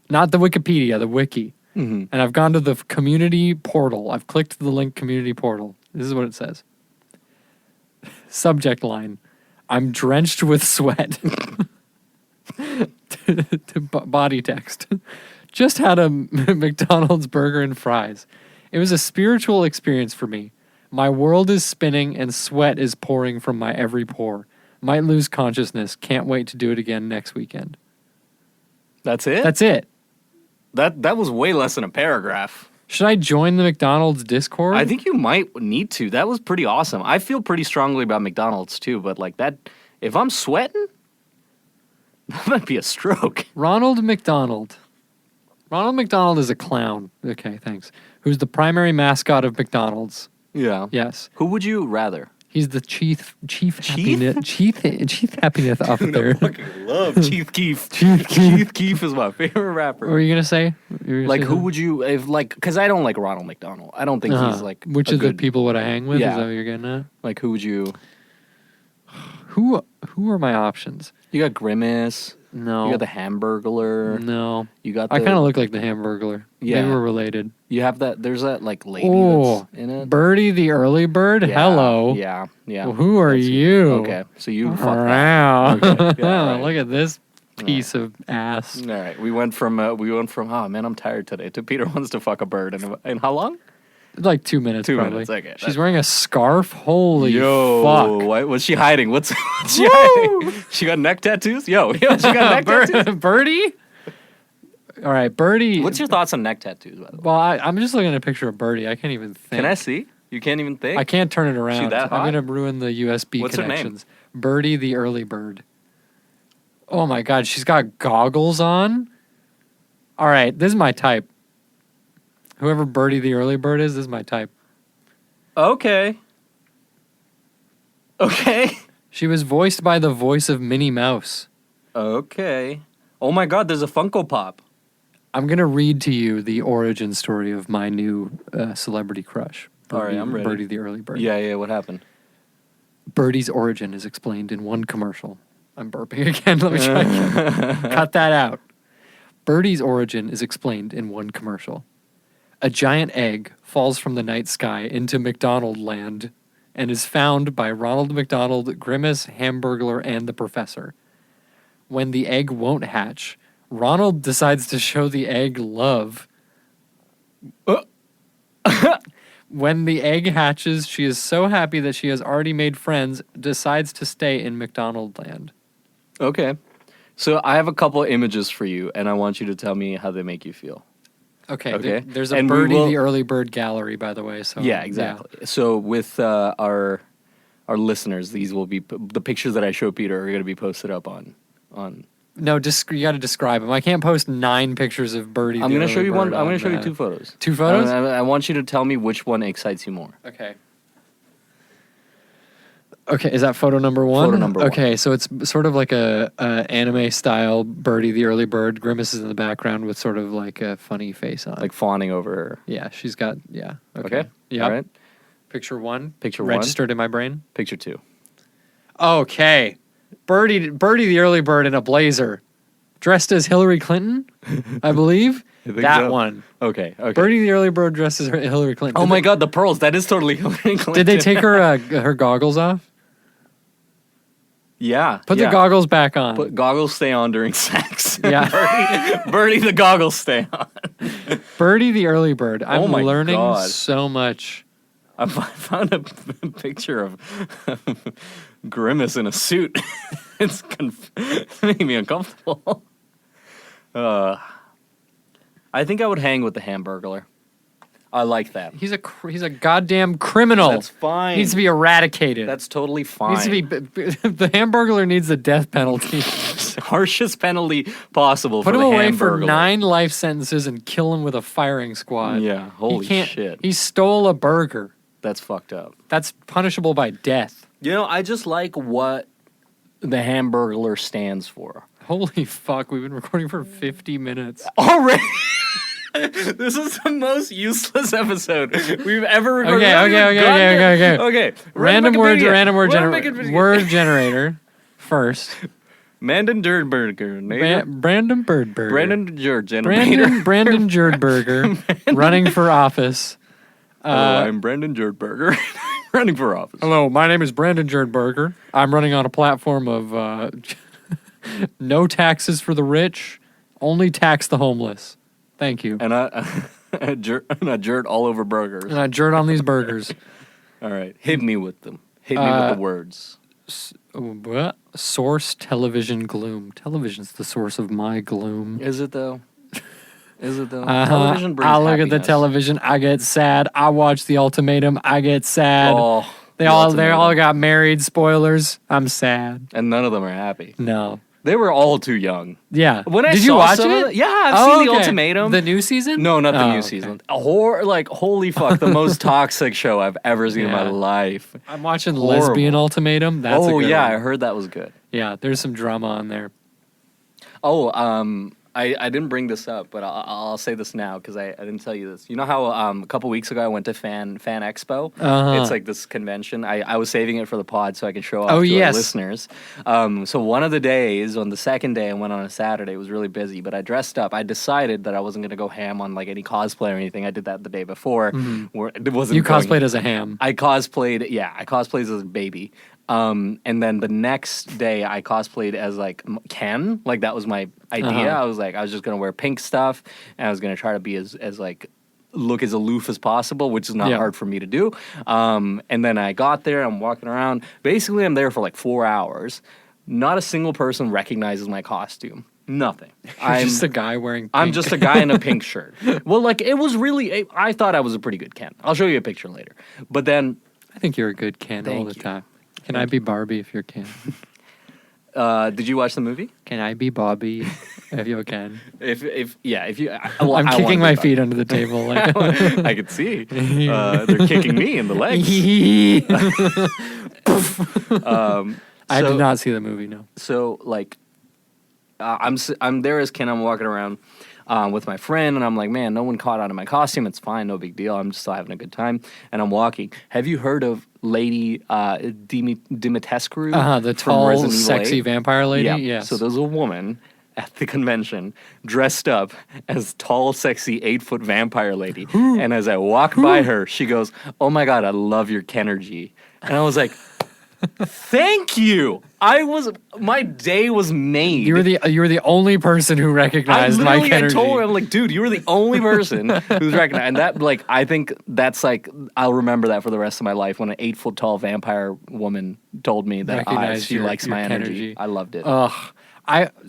not the Wikipedia, the wiki. Mhm. And I've gone to the community portal. I've clicked the link community portal. This is what it says. Subject line, I'm drenched with sweat. Body text. Just had a McDonald's burger and fries. It was a spiritual experience for me. My world is spinning and sweat is pouring from my every pore. Might lose consciousness. Can't wait to do it again next weekend. That's it? That's it. That was way less than a paragraph. Should I join the McDonald's Discord? I think you might need to. That was pretty awesome. I feel pretty strongly about McDonald's too, but like that, if I'm sweating, that might be a stroke. Ronald McDonald. Ronald McDonald is a clown. Okay, thanks. Who's the primary mascot of McDonald's? Yeah. Yes. Who would you rather? He's the chief happiness officer. I fucking love Chief Keef. Chief Keef. Chief Keef is my favorite rapper. What were you gonna say? Like, who would you, if like, because I don't like Ronald McDonald. I don't think he's like which a of the good- people would I hang with? Yeah. Is that what you're getting at? Like, who would you? Who are my options? You got Grimace. No. You got the Hamburglar. No. You got. The, I kind of look like the Hamburglar. Yeah. Maybe we're related. You have that. There's that like lady Oh, that's in it. Birdie the early bird. Yeah, Hello. Yeah. Yeah. Well, who are That's you? Okay. So you fuck that. Wow. Okay, yeah, right. Look at this piece of ass. All right. We went from. Oh man, I'm tired today. To Peter wants to fuck a bird. And how long? Like 2 minutes, 2 probably. minutes, okay. She's wearing a scarf. Holy fuck! What's she hiding? What's she hiding? She got neck tattoos? Yo, she got neck tattoos? Birdie? All right, Birdie. What's your thoughts on neck tattoos, by the way? Well, I'm just looking at a picture of Birdie. I can't even think. Can I see? You can't even think? I can't turn it around. that hot? I'm going to ruin the USB What's her name? connections. Birdie the early bird. Oh my God, she's got goggles on. All right, this is my type. Whoever Birdie the early bird is, this is my type. Okay. She was voiced by the voice of Minnie Mouse. Okay. Oh my God, there's a Funko Pop. I'm going to read to you the origin story of my new celebrity crush. All right, I'm ready. Birdie the early bird. Yeah, what happened? Birdie's origin is explained in one commercial. I'm burping again. Let me try again. Cut that out. Birdie's origin is explained in one commercial. A giant egg falls from the night sky into McDonald land and is found by Ronald McDonald, Grimace, Hamburglar, and the Professor. When the egg won't hatch, Ronald decides to show the egg love. When the egg hatches, she is so happy that she has already made friends, decides to stay in McDonald land. Okay. So I have a couple images for you, and I want you to tell me how they make you feel. Okay. There's a And we Birdie will- the early bird gallery, by the way. So Yeah, exactly. So with our listeners, these will be the pictures that I show Peter are going to be posted up on. No, you got to describe them. I can't post 9 pictures of Birdie. I'm the going to show early you one. bird I'm going on, to show you 2 photos. 2 photos? I want you to tell me which one excites you more. Okay. Okay, is that photo number 1? Photo number 1. Okay, so it's sort of like a anime style Birdie the early bird. Grimace is in the background with sort of like a funny face on. Like fawning over her. Yeah, she's got Okay. Yeah. All right. Picture 1. Picture 1. Registered in my brain. Picture 2. Okay. Birdie the early bird in a blazer. Dressed as Hillary Clinton, I believe. think That so. one. Okay. Birdie the early bird dressed as Hillary Clinton. Oh my God, the pearls. That is totally Hillary Clinton. Did they take her goggles off? Yeah. Put the goggles back on. But goggles stay on during sex. Yeah. Birdie, the goggles stay on. Birdie the early bird. I'm Oh my learning God. so much. I found a picture of Grimace in a suit. It's making me uncomfortable. I think I would hang with the Hamburglar. I like that. He's a goddamn criminal. That's fine. Needs to be eradicated. That's totally fine. Needs to be the Hamburglar needs the death penalty. Harshest penalty possible. Put for him the away for Hamburglar. 9 life sentences and kill him with a firing squad. Yeah, holy shit. He stole a burger. That's fucked up. That's punishable by death. You know, I just like what the Hamburglar stands for. Holy fuck, we've been recording for 50 minutes. Already? This is the most useless episode we've ever recorded. Okay. Random word Wikipedia. word generator first. Brandon Jerdberger. Brandon Birdberger. Brandon Jerdberger running for office. Hello, I'm Brandon Jerdberger running for office. Hello, my name is Brandon Jerdberger. I'm running on a platform of no taxes for the rich, only tax the homeless. Thank you. And I jert all over burgers. And I jert on these burgers. All right, hit me with them. Hit me with the words. What? Source television gloom. Television's the source of my gloom. Is it though? Television brings I look at the happiness. television, I get sad. I watch The Ultimatum, I get sad. Oh, they The all Ultimatum. got married. Spoilers. I'm sad. And none of them are happy. No. They were all too young. Yeah. When I Did saw you watch some of it? Yeah, I've seen The okay. Ultimatum. The new season? No, not the new okay. season. Holy fuck, the most toxic show I've ever seen in my Yeah. life. I'm watching Horrible. Lesbian Ultimatum. That's a good yeah, one. I heard that was good. Yeah, there's some drama on there. Oh, I didn't bring this up, but I'll say this now because I didn't tell you this. You know how a couple weeks ago I went to Fan Expo? Uh-huh. It's like this convention. I was saving it for the pod so I can show off Oh, to yes. our listeners. So one of the days, on the second day, I went on a Saturday. It was really busy, but I dressed up. I decided that I wasn't going to go ham on like any cosplay or anything. I did that the day before. Where it wasn't You going- cosplayed as a ham. I cosplayed as a baby. And then the next day I cosplayed as like Ken. Like that was my idea. Uh-huh. I was just gonna wear pink stuff and I was gonna try to be as like look as aloof as possible, which is not Yeah. hard for me to do. And then I got there, I'm walking around. Basically, I'm there for like 4 hours. Not a single person recognizes my costume. Nothing. I'm just a guy wearing. I'm pink. just a guy in a pink shirt. Well, like, it was really, I thought I was a pretty good Ken. I'll show you a picture later. But then, I think you're a good Ken all Thank the you. time. Can I be Barbie if you're Ken? did you watch the movie? Can I be Bobby if you can? If you, I'm I kicking wanna my be feet under the table. Like, Bob. I could see. They're kicking me in the legs. I So- did not see the movie. No. So like, I'm there as Ken. I'm walking around with my friend, and I'm like, man, no one caught on to my costume. It's fine, no big deal. I'm just still having a good time, and I'm walking. Have you heard of Lady Dimitrescu? The from tall, Resident Evil sexy 8? vampire lady. Yeah. Yes. So there's a woman at the convention dressed up as tall, sexy 8-foot vampire lady, and as I walk by her, she goes, "Oh my god, I love your Kenergy," and I was like. Thank you. My day was made. You were the only person who I recognized literally Mike had Energy. told her, I'm like, dude, you were the only person who's recognized. And that, like, I think that's like, I'll remember that for the rest of my life when an 8-foot tall vampire woman told me that Recognized she your- likes your my energy. Kenergy. I loved it.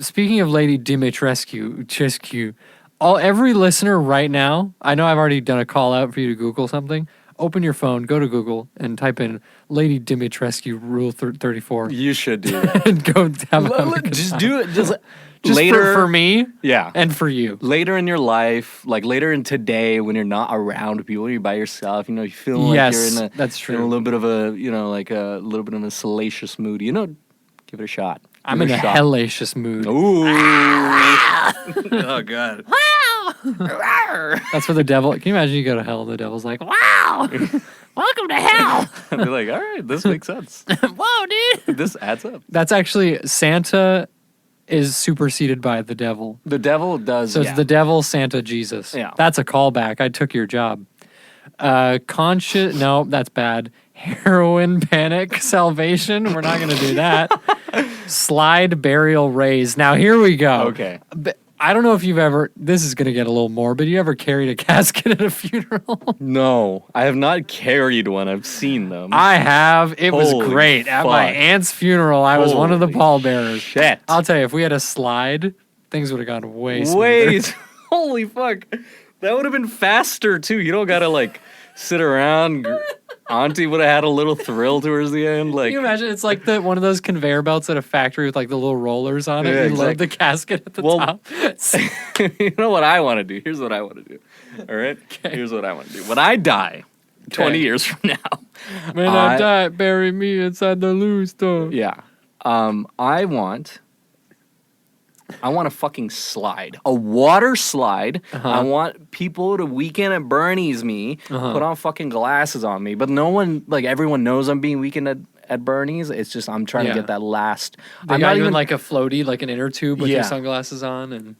Speaking of Lady Dimitrescu, every listener right now, I know I've already done a call out for you to Google something. Open your phone, go to Google, and type in Lady Dimitrescu Rule 34, you should do that. and go have a good Just time. do it. Just Later later for me, Yeah. and for you. Later in your life, like later in today, when you're not around people, you're by yourself. You know, you feel like Yes, you're in that's in a true. little bit of a, like a little bit of a salacious mood. You know, give it a shot. I'm Give in it a shot. hellacious mood. Ooh. Oh god. That's where the devil. Can you imagine you go to hell and the devil's like, "Wow, welcome to hell." I'd be like, all right, this makes sense. Whoa, dude. This adds up. That's actually Santa is superseded by the devil. The devil does. So it's yeah. the devil, Santa, Jesus. Yeah. That's a callback. I took your job. Conscious. No, that's bad. Heroin, panic, salvation. We're not going to do that. Slide, burial, raise. Now here we go. Okay. I don't know if you've ever. This is going to get a little morbid. You ever carried a casket at a funeral? No, I have not carried one. I've seen them. I have. It was Holy great. At my fuck. aunt's funeral, I was one of the Holy pallbearers. Shit. I'll tell you, if we had a slide, things would have gone way smoother. Wait. Holy fuck. That would have been faster too. You don't gotta like sit around. Auntie would have had a little thrill towards the end. Like, Can you imagine? It's like one of those conveyor belts at a factory with like the little rollers on it. Yeah, You load exactly. the casket at the Well, top. you know what I want to do? Here's what I want to do. All right? Here's what I want to do. When I die, 20 Okay. years from now, When I die, bury me inside the loose door. yeah, I want a fucking slide, a water slide. I want people to weekend at Bernie's me, put on fucking glasses on me, but no one, like everyone knows I'm being weekend at Bernie's. It's just I'm trying Yeah. to get that last. They I'm got not you in even like a floaty, like an inner tube with Yeah. your sunglasses on, and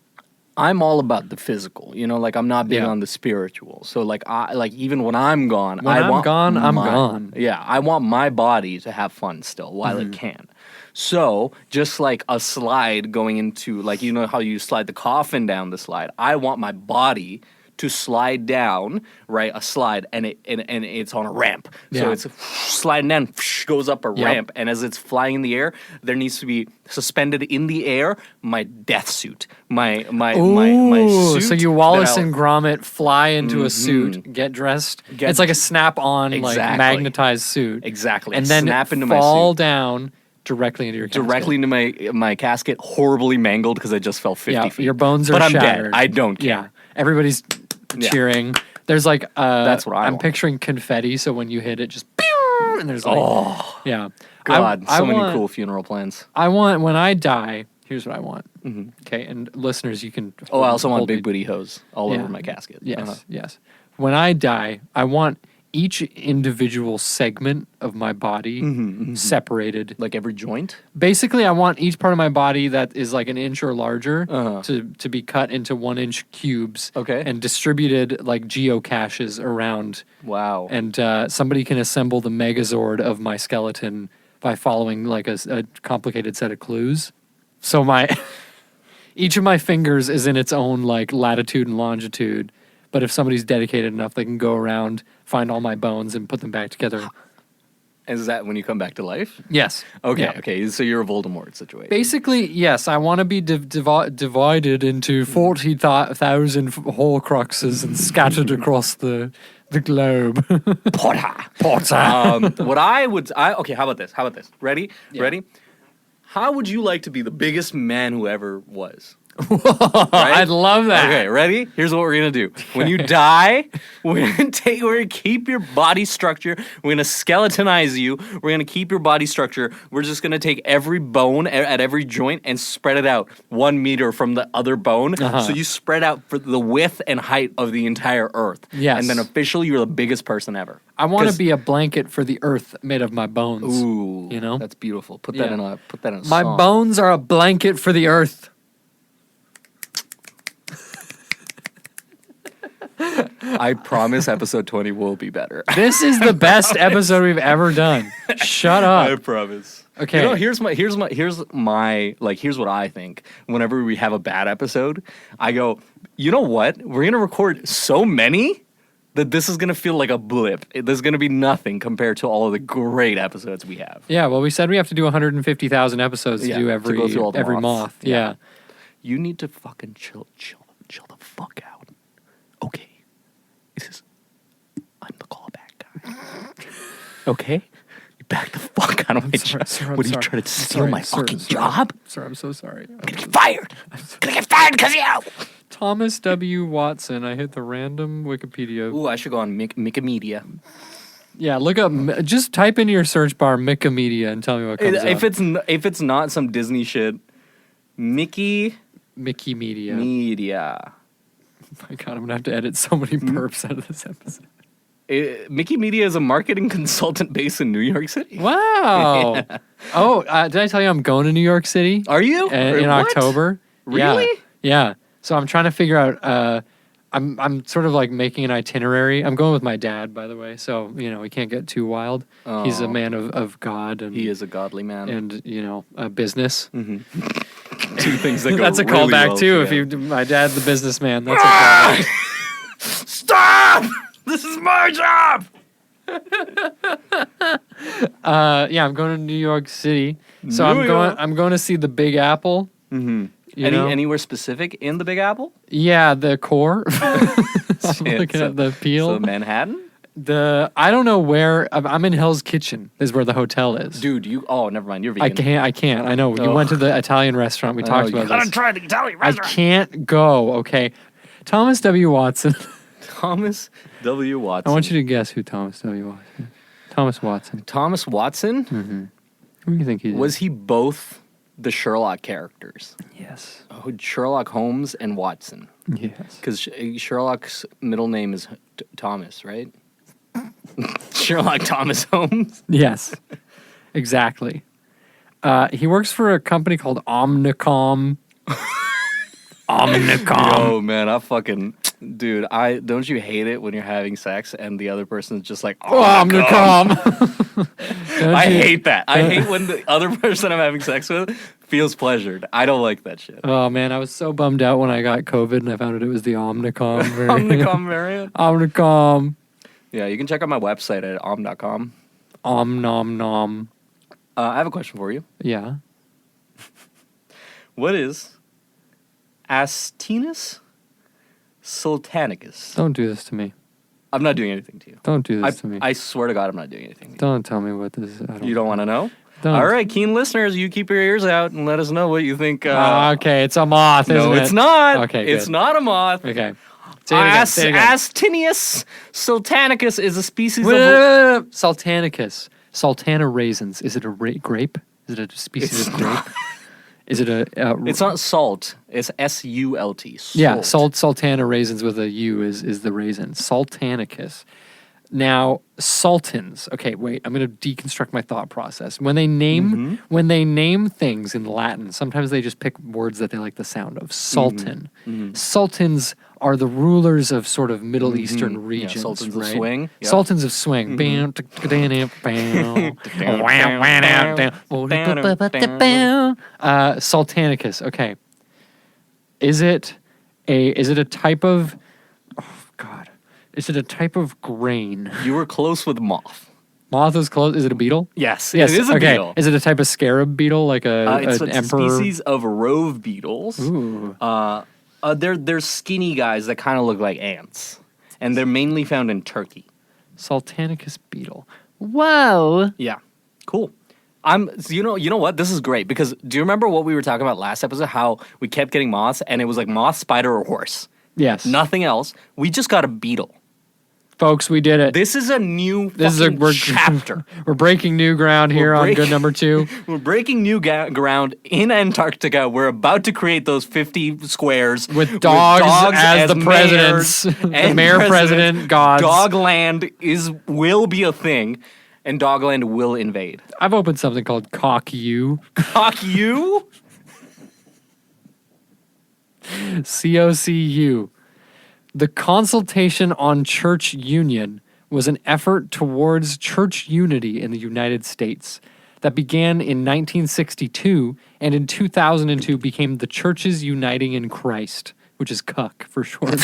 I'm all about the physical, like I'm not big Yeah. on the spiritual. So like even when I'm gone, When I'm gone, I'm gone. Yeah, I want my body to have fun still while Mm-hmm. it can. So just like a slide going into like how you slide the coffin down the slide, I want my body to slide down, right? A slide, and it's on a ramp. So Yeah. it's sliding down, goes up a Yep. ramp, and as it's flying in the air, there needs to be suspended in the air my death suit, my Ooh, suit. so you Wallace that I'll- and Gromit fly into a suit, get dressed. it's like a snap-on, like Exactly. magnetized suit, exactly, and then snap into my fall suit. down directly into your casket. Directly into my casket, horribly mangled because I just fell 50 feet. Your bones are but I'm shattered. dead. I don't care. Yeah, everybody's Yeah. cheering. There's like That's what I I'm want. picturing confetti. So when you hit it, just pew, and there's like yeah. God, I so many want- cool funeral plans. I want when I die. Here's what I want. Okay, and listeners, you can. Oh, I also want hold big me- booty hose all Yeah. over my casket. Yes, Uh-huh. yes. When I die, I want each individual segment of my body separated. Like every joint. Basically, I want each part of my body that is like an inch or larger Uh-huh. to be cut into 1-inch cubes. Okay. And distributed like geocaches around. Wow. And somebody can assemble the Megazord of my skeleton by following like a complicated set of clues. So each of my fingers is in its own like latitude and longitude. But if somebody's dedicated enough, they can go around, find all my bones, and put them back together. Is that when you come back to life? Yes. Okay, Yeah. okay. So you're a Voldemort situation. Basically, yes, I want to be divided into 40,000 Horcruxes and scattered across the globe. Potter. Okay, how about this? Ready? Yeah. Ready? How would you like to be the biggest man who ever was? I'd love that. Okay, ready? Here's what we're gonna do. When you die, we're gonna keep your body structure. We're gonna skeletonize you. We're gonna keep your body structure. We're just gonna take every bone at every joint and spread it out 1 meter from the other bone. So you spread out for the width and height of the entire Earth. Yes. And then officially, you're the biggest person ever. I want to be a blanket for the earth made of my bones. Ooh, You know? that's beautiful. Put that in a My song. bones are a blanket for the earth. I promise episode 20 will be better. This is the best episode we've ever done. Shut I up. promise. Okay. You know, here's what I think. Whenever we have a bad episode, I go, you know what? We're gonna record so many that this is gonna feel like a blip. There's gonna be nothing compared to all of the great episodes we have. Yeah, well, we said we have to do 150,000 episodes to Yeah, do to every go through all the every moths. moth. Yeah. You need to fucking chill the fuck out. Okay. I'm the callback guy. Okay? You back the fuck out of my job. What are you trying to steal my fucking job? Sir, I'm so sorry. I'm gonna get fired. I'm gonna get fired because of you. Thomas W. Watson. I hit the random Wikipedia. Ooh, I should go on Wikimedia. Yeah, look up. Just type into your search bar Wikimedia and tell me what comes up. If it's not some Disney shit, Mickey Media. Media. Oh my God, I'm gonna have to edit so many burps out of this episode. Mickey Media is a marketing consultant based in New York City. Wow. Yeah. Oh, did I tell you I'm going to New York City? Are you? In What? October. Really? Yeah. So I'm trying to figure out. I'm sort of like making an itinerary. I'm going with my dad, by the way. So we can't get too wild. He's a man of God, and He is a godly man. and business. Two things that go That's a really callback well too. together. If my dad's the businessman, that's a callback. Stop! This is my job! Yeah, I'm going to New York City. So New York. I'm going to see the Big Apple. Mm-hmm. You know? Anywhere specific in the Big Apple? Yeah, the core. I'm looking at the peel. So Manhattan? I don't know where. I'm in Hell's Kitchen. Is where the hotel is. Dude, never mind. You're vegan. I can't. I know. You Ugh. went to the Italian restaurant. We talked about You gotta this. try the Italian I restaurant. can't go. Okay, Thomas W. Watson. Thomas W. Watson. I want you to guess who Thomas W. Watson is. Thomas Watson. Thomas Watson? Who do you think he is? Was he both the Sherlock characters? Yes. Oh, Sherlock Holmes and Watson. Yes. Because Sherlock's middle name is Thomas, right? Sherlock Thomas Holmes. Yes. Exactly. He works for a company called Omnicom. Oh man, dude, don't you hate it when you're having sex and the other person's just like Omnicom. I hate that. I hate when the other person I'm having sex with feels pleasured. I don't like that shit. Oh man, I was so bummed out when I got COVID and I found out it was the Omnicom. Omnicom variant. Omnicom. Yeah, you can check out my website at om.com. Nom nom. I have a question for you. Yeah. What is Astinus sultanicus? Don't do this to me. I'm not doing anything to you. Don't do this to me. I swear to God, I'm not doing anything to you. Don't tell me what this is. You don't want to know? Don't. All right, keen listeners, you keep your ears out and let us know what you think. Okay, it's a moth, isn't it? No, it's not. Okay, It's good. not a moth. Okay. Say it again, say it again. Astinius sultanicus is a species Wait, of... wait, wait. Sultanicus. Sultana raisins. Is it a grape? Is it a species of grape? Is it a... It's not salt. It's S-U-L-T. Yeah, sultana raisins with a U is the raisin. Sultanicus. Now, sultans. Okay, wait. I'm going to deconstruct my thought process. When they name things in Latin, sometimes they just pick words that they like the sound of. Sultan. Sultans are the rulers of sort of Middle Eastern regions. sultans right? of swing. Yep. Sultans of swing. Sultanicus. Okay. Is it a type of... Oh, God. Is it a type of grain? You were close with moth. Moth is close. Is it a beetle? Yes, Yes. it is a okay. beetle. Is it a type of scarab beetle, like It's an a emperor? species of rove beetles. Ooh. They're skinny guys that kind of look like ants, and they're mainly found in Turkey. Sultanicus beetle. Whoa. Yeah, cool. You know what? This is great because do you remember what we were talking about last episode? How we kept getting moths, and it was like moth, spider, or horse. Yes. Nothing else. We just got a beetle. Folks, we did it. This is a new chapter. We're breaking new ground here on good number 2. We're breaking new ground in Antarctica. We're about to create those 50 squares With dogs as the presidents, the mayor president gods. Dogland will be a thing, and Dogland will invade. I've opened something called Cock U. Cock you? COCU. The Consultation on Church Union was an effort towards church unity in the United States that began in 1962 and in 2002 became the Churches Uniting in Christ, which is CUCK for short.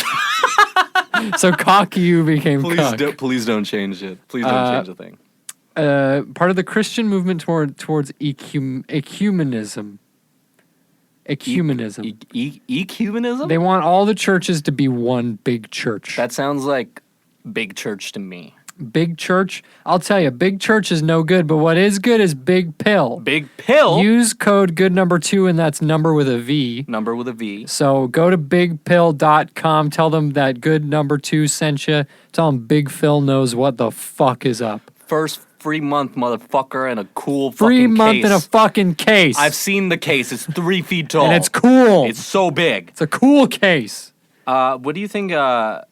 So COCU became CUCK. Please don't change it. Please don't change the thing. Part of the Christian movement towards ecumenism. Ecumenism. Ecumenism? They want all the churches to be one big church. That sounds like big church to me. Big church? I'll tell you, big church is no good, but what is good is big pill. Big pill? Use code good number 2, and that's number with a V. Number with a V. So go to bigpill.com, tell them that good number 2 sent you. Tell them Big Phil knows what the fuck is up. First free month, motherfucker, and a cool Free fucking month case. in a fucking case. I've seen the case. It's 3 feet tall. and it's cool. It's so big. It's a cool case. What do you think Theocora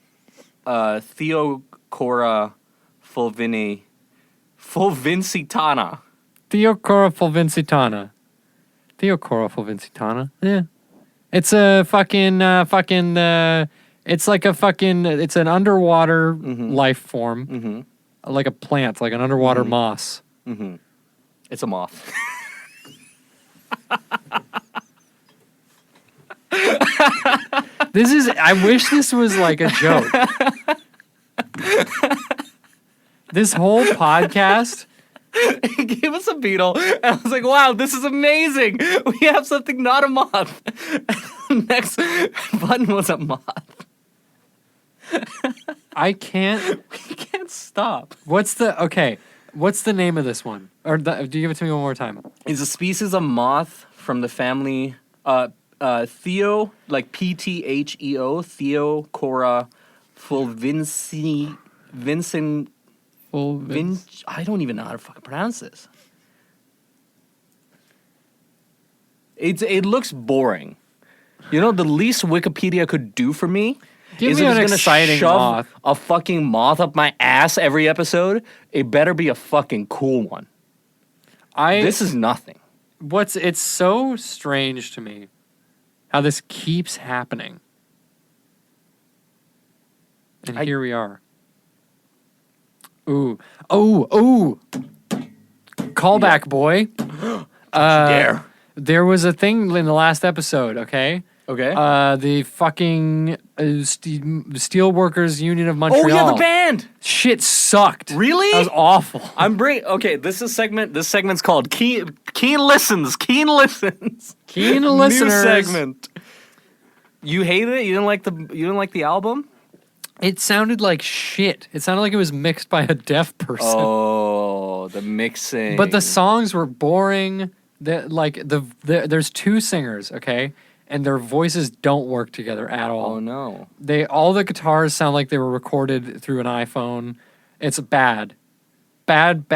fulvincitana? Theocora fulvincitana. Yeah. It's a it's like a fucking, it's an underwater life form. Like a plant, like an underwater moss. It's a moth. I wish this was like a joke. This whole podcast. He gave us a beetle, and I was like, wow, this is amazing. We have something not a moth. Next button was a moth. I can't. We can't stop. What's the name of this one? Or do you give it to me one more time? It's a species of moth from the family Theo, like Ptheo, Theocora I don't even know how to fucking pronounce this. It looks boring. You know, the least Wikipedia could do for me Give is me if an it's gonna exciting shove moth. a fucking moth up my ass every episode. It better be a fucking cool one. This is nothing. It's so strange to me how this keeps happening. And here we are. Ooh. Oh. Callback, boy. Dare. There was a thing in the last episode, okay? Okay. The fucking Steelworkers Union of Montreal. Oh yeah, the band. Shit sucked. Really? That was awful. Okay, this segment's called Keen Listens. Keen Listens. Keen listeners. New segment. You hated it? You didn't like the album? It sounded like shit. It sounded like it was mixed by a deaf person. Oh, the mixing. But the songs were boring. There's 2 singers, okay? And their voices don't work together at all. Oh no. All the guitars sound like they were recorded through an iPhone. It's bad. Bad.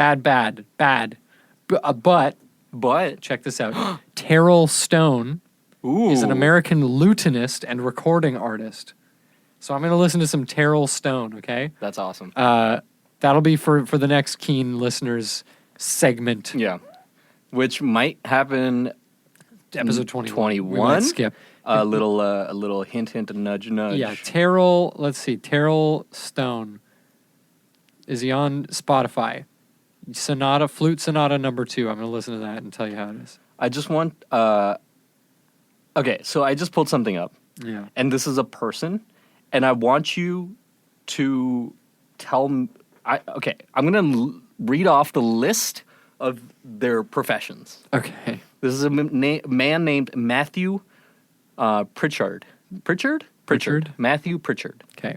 But check this out. Terrell Stone is an American lutenist and recording artist. So I'm going to listen to some Terrell Stone, okay? That's awesome. That'll be for the next Keen Listeners segment. Yeah. Which might happen Episode 21. 21? We might skip. A little hint, a nudge. Yeah, let's see. Terrell Stone. Is he on Spotify? Flute Sonata number 2. I'm going to listen to that and tell you how it is. I just want, okay, so I just pulled something up. Yeah. And this is a person. And I want you to tell. Okay, I'm going to read off the list of their professions. Okay. This is a man named Matthew Pritchard. Pritchard. Matthew Pritchard. Okay.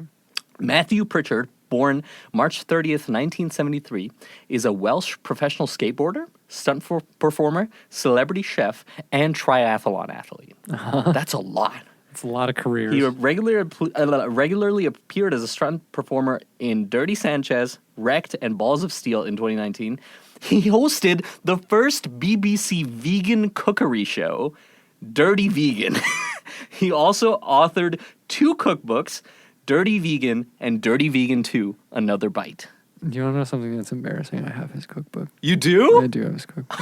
Matthew Pritchard, born March 30th, 1973, is a Welsh professional skateboarder, stunt performer, celebrity chef, and triathlon athlete. That's a lot. It's a lot of careers. He regularly appeared as a stunt performer in Dirty Sanchez, Wrecked, and Balls of Steel in 2019. He hosted the first BBC vegan cookery show, Dirty Vegan. He also authored 2 cookbooks, Dirty Vegan and Dirty Vegan 2, Another Bite. Do you want to know something that's embarrassing? I have his cookbook. You do? I do have his cookbook.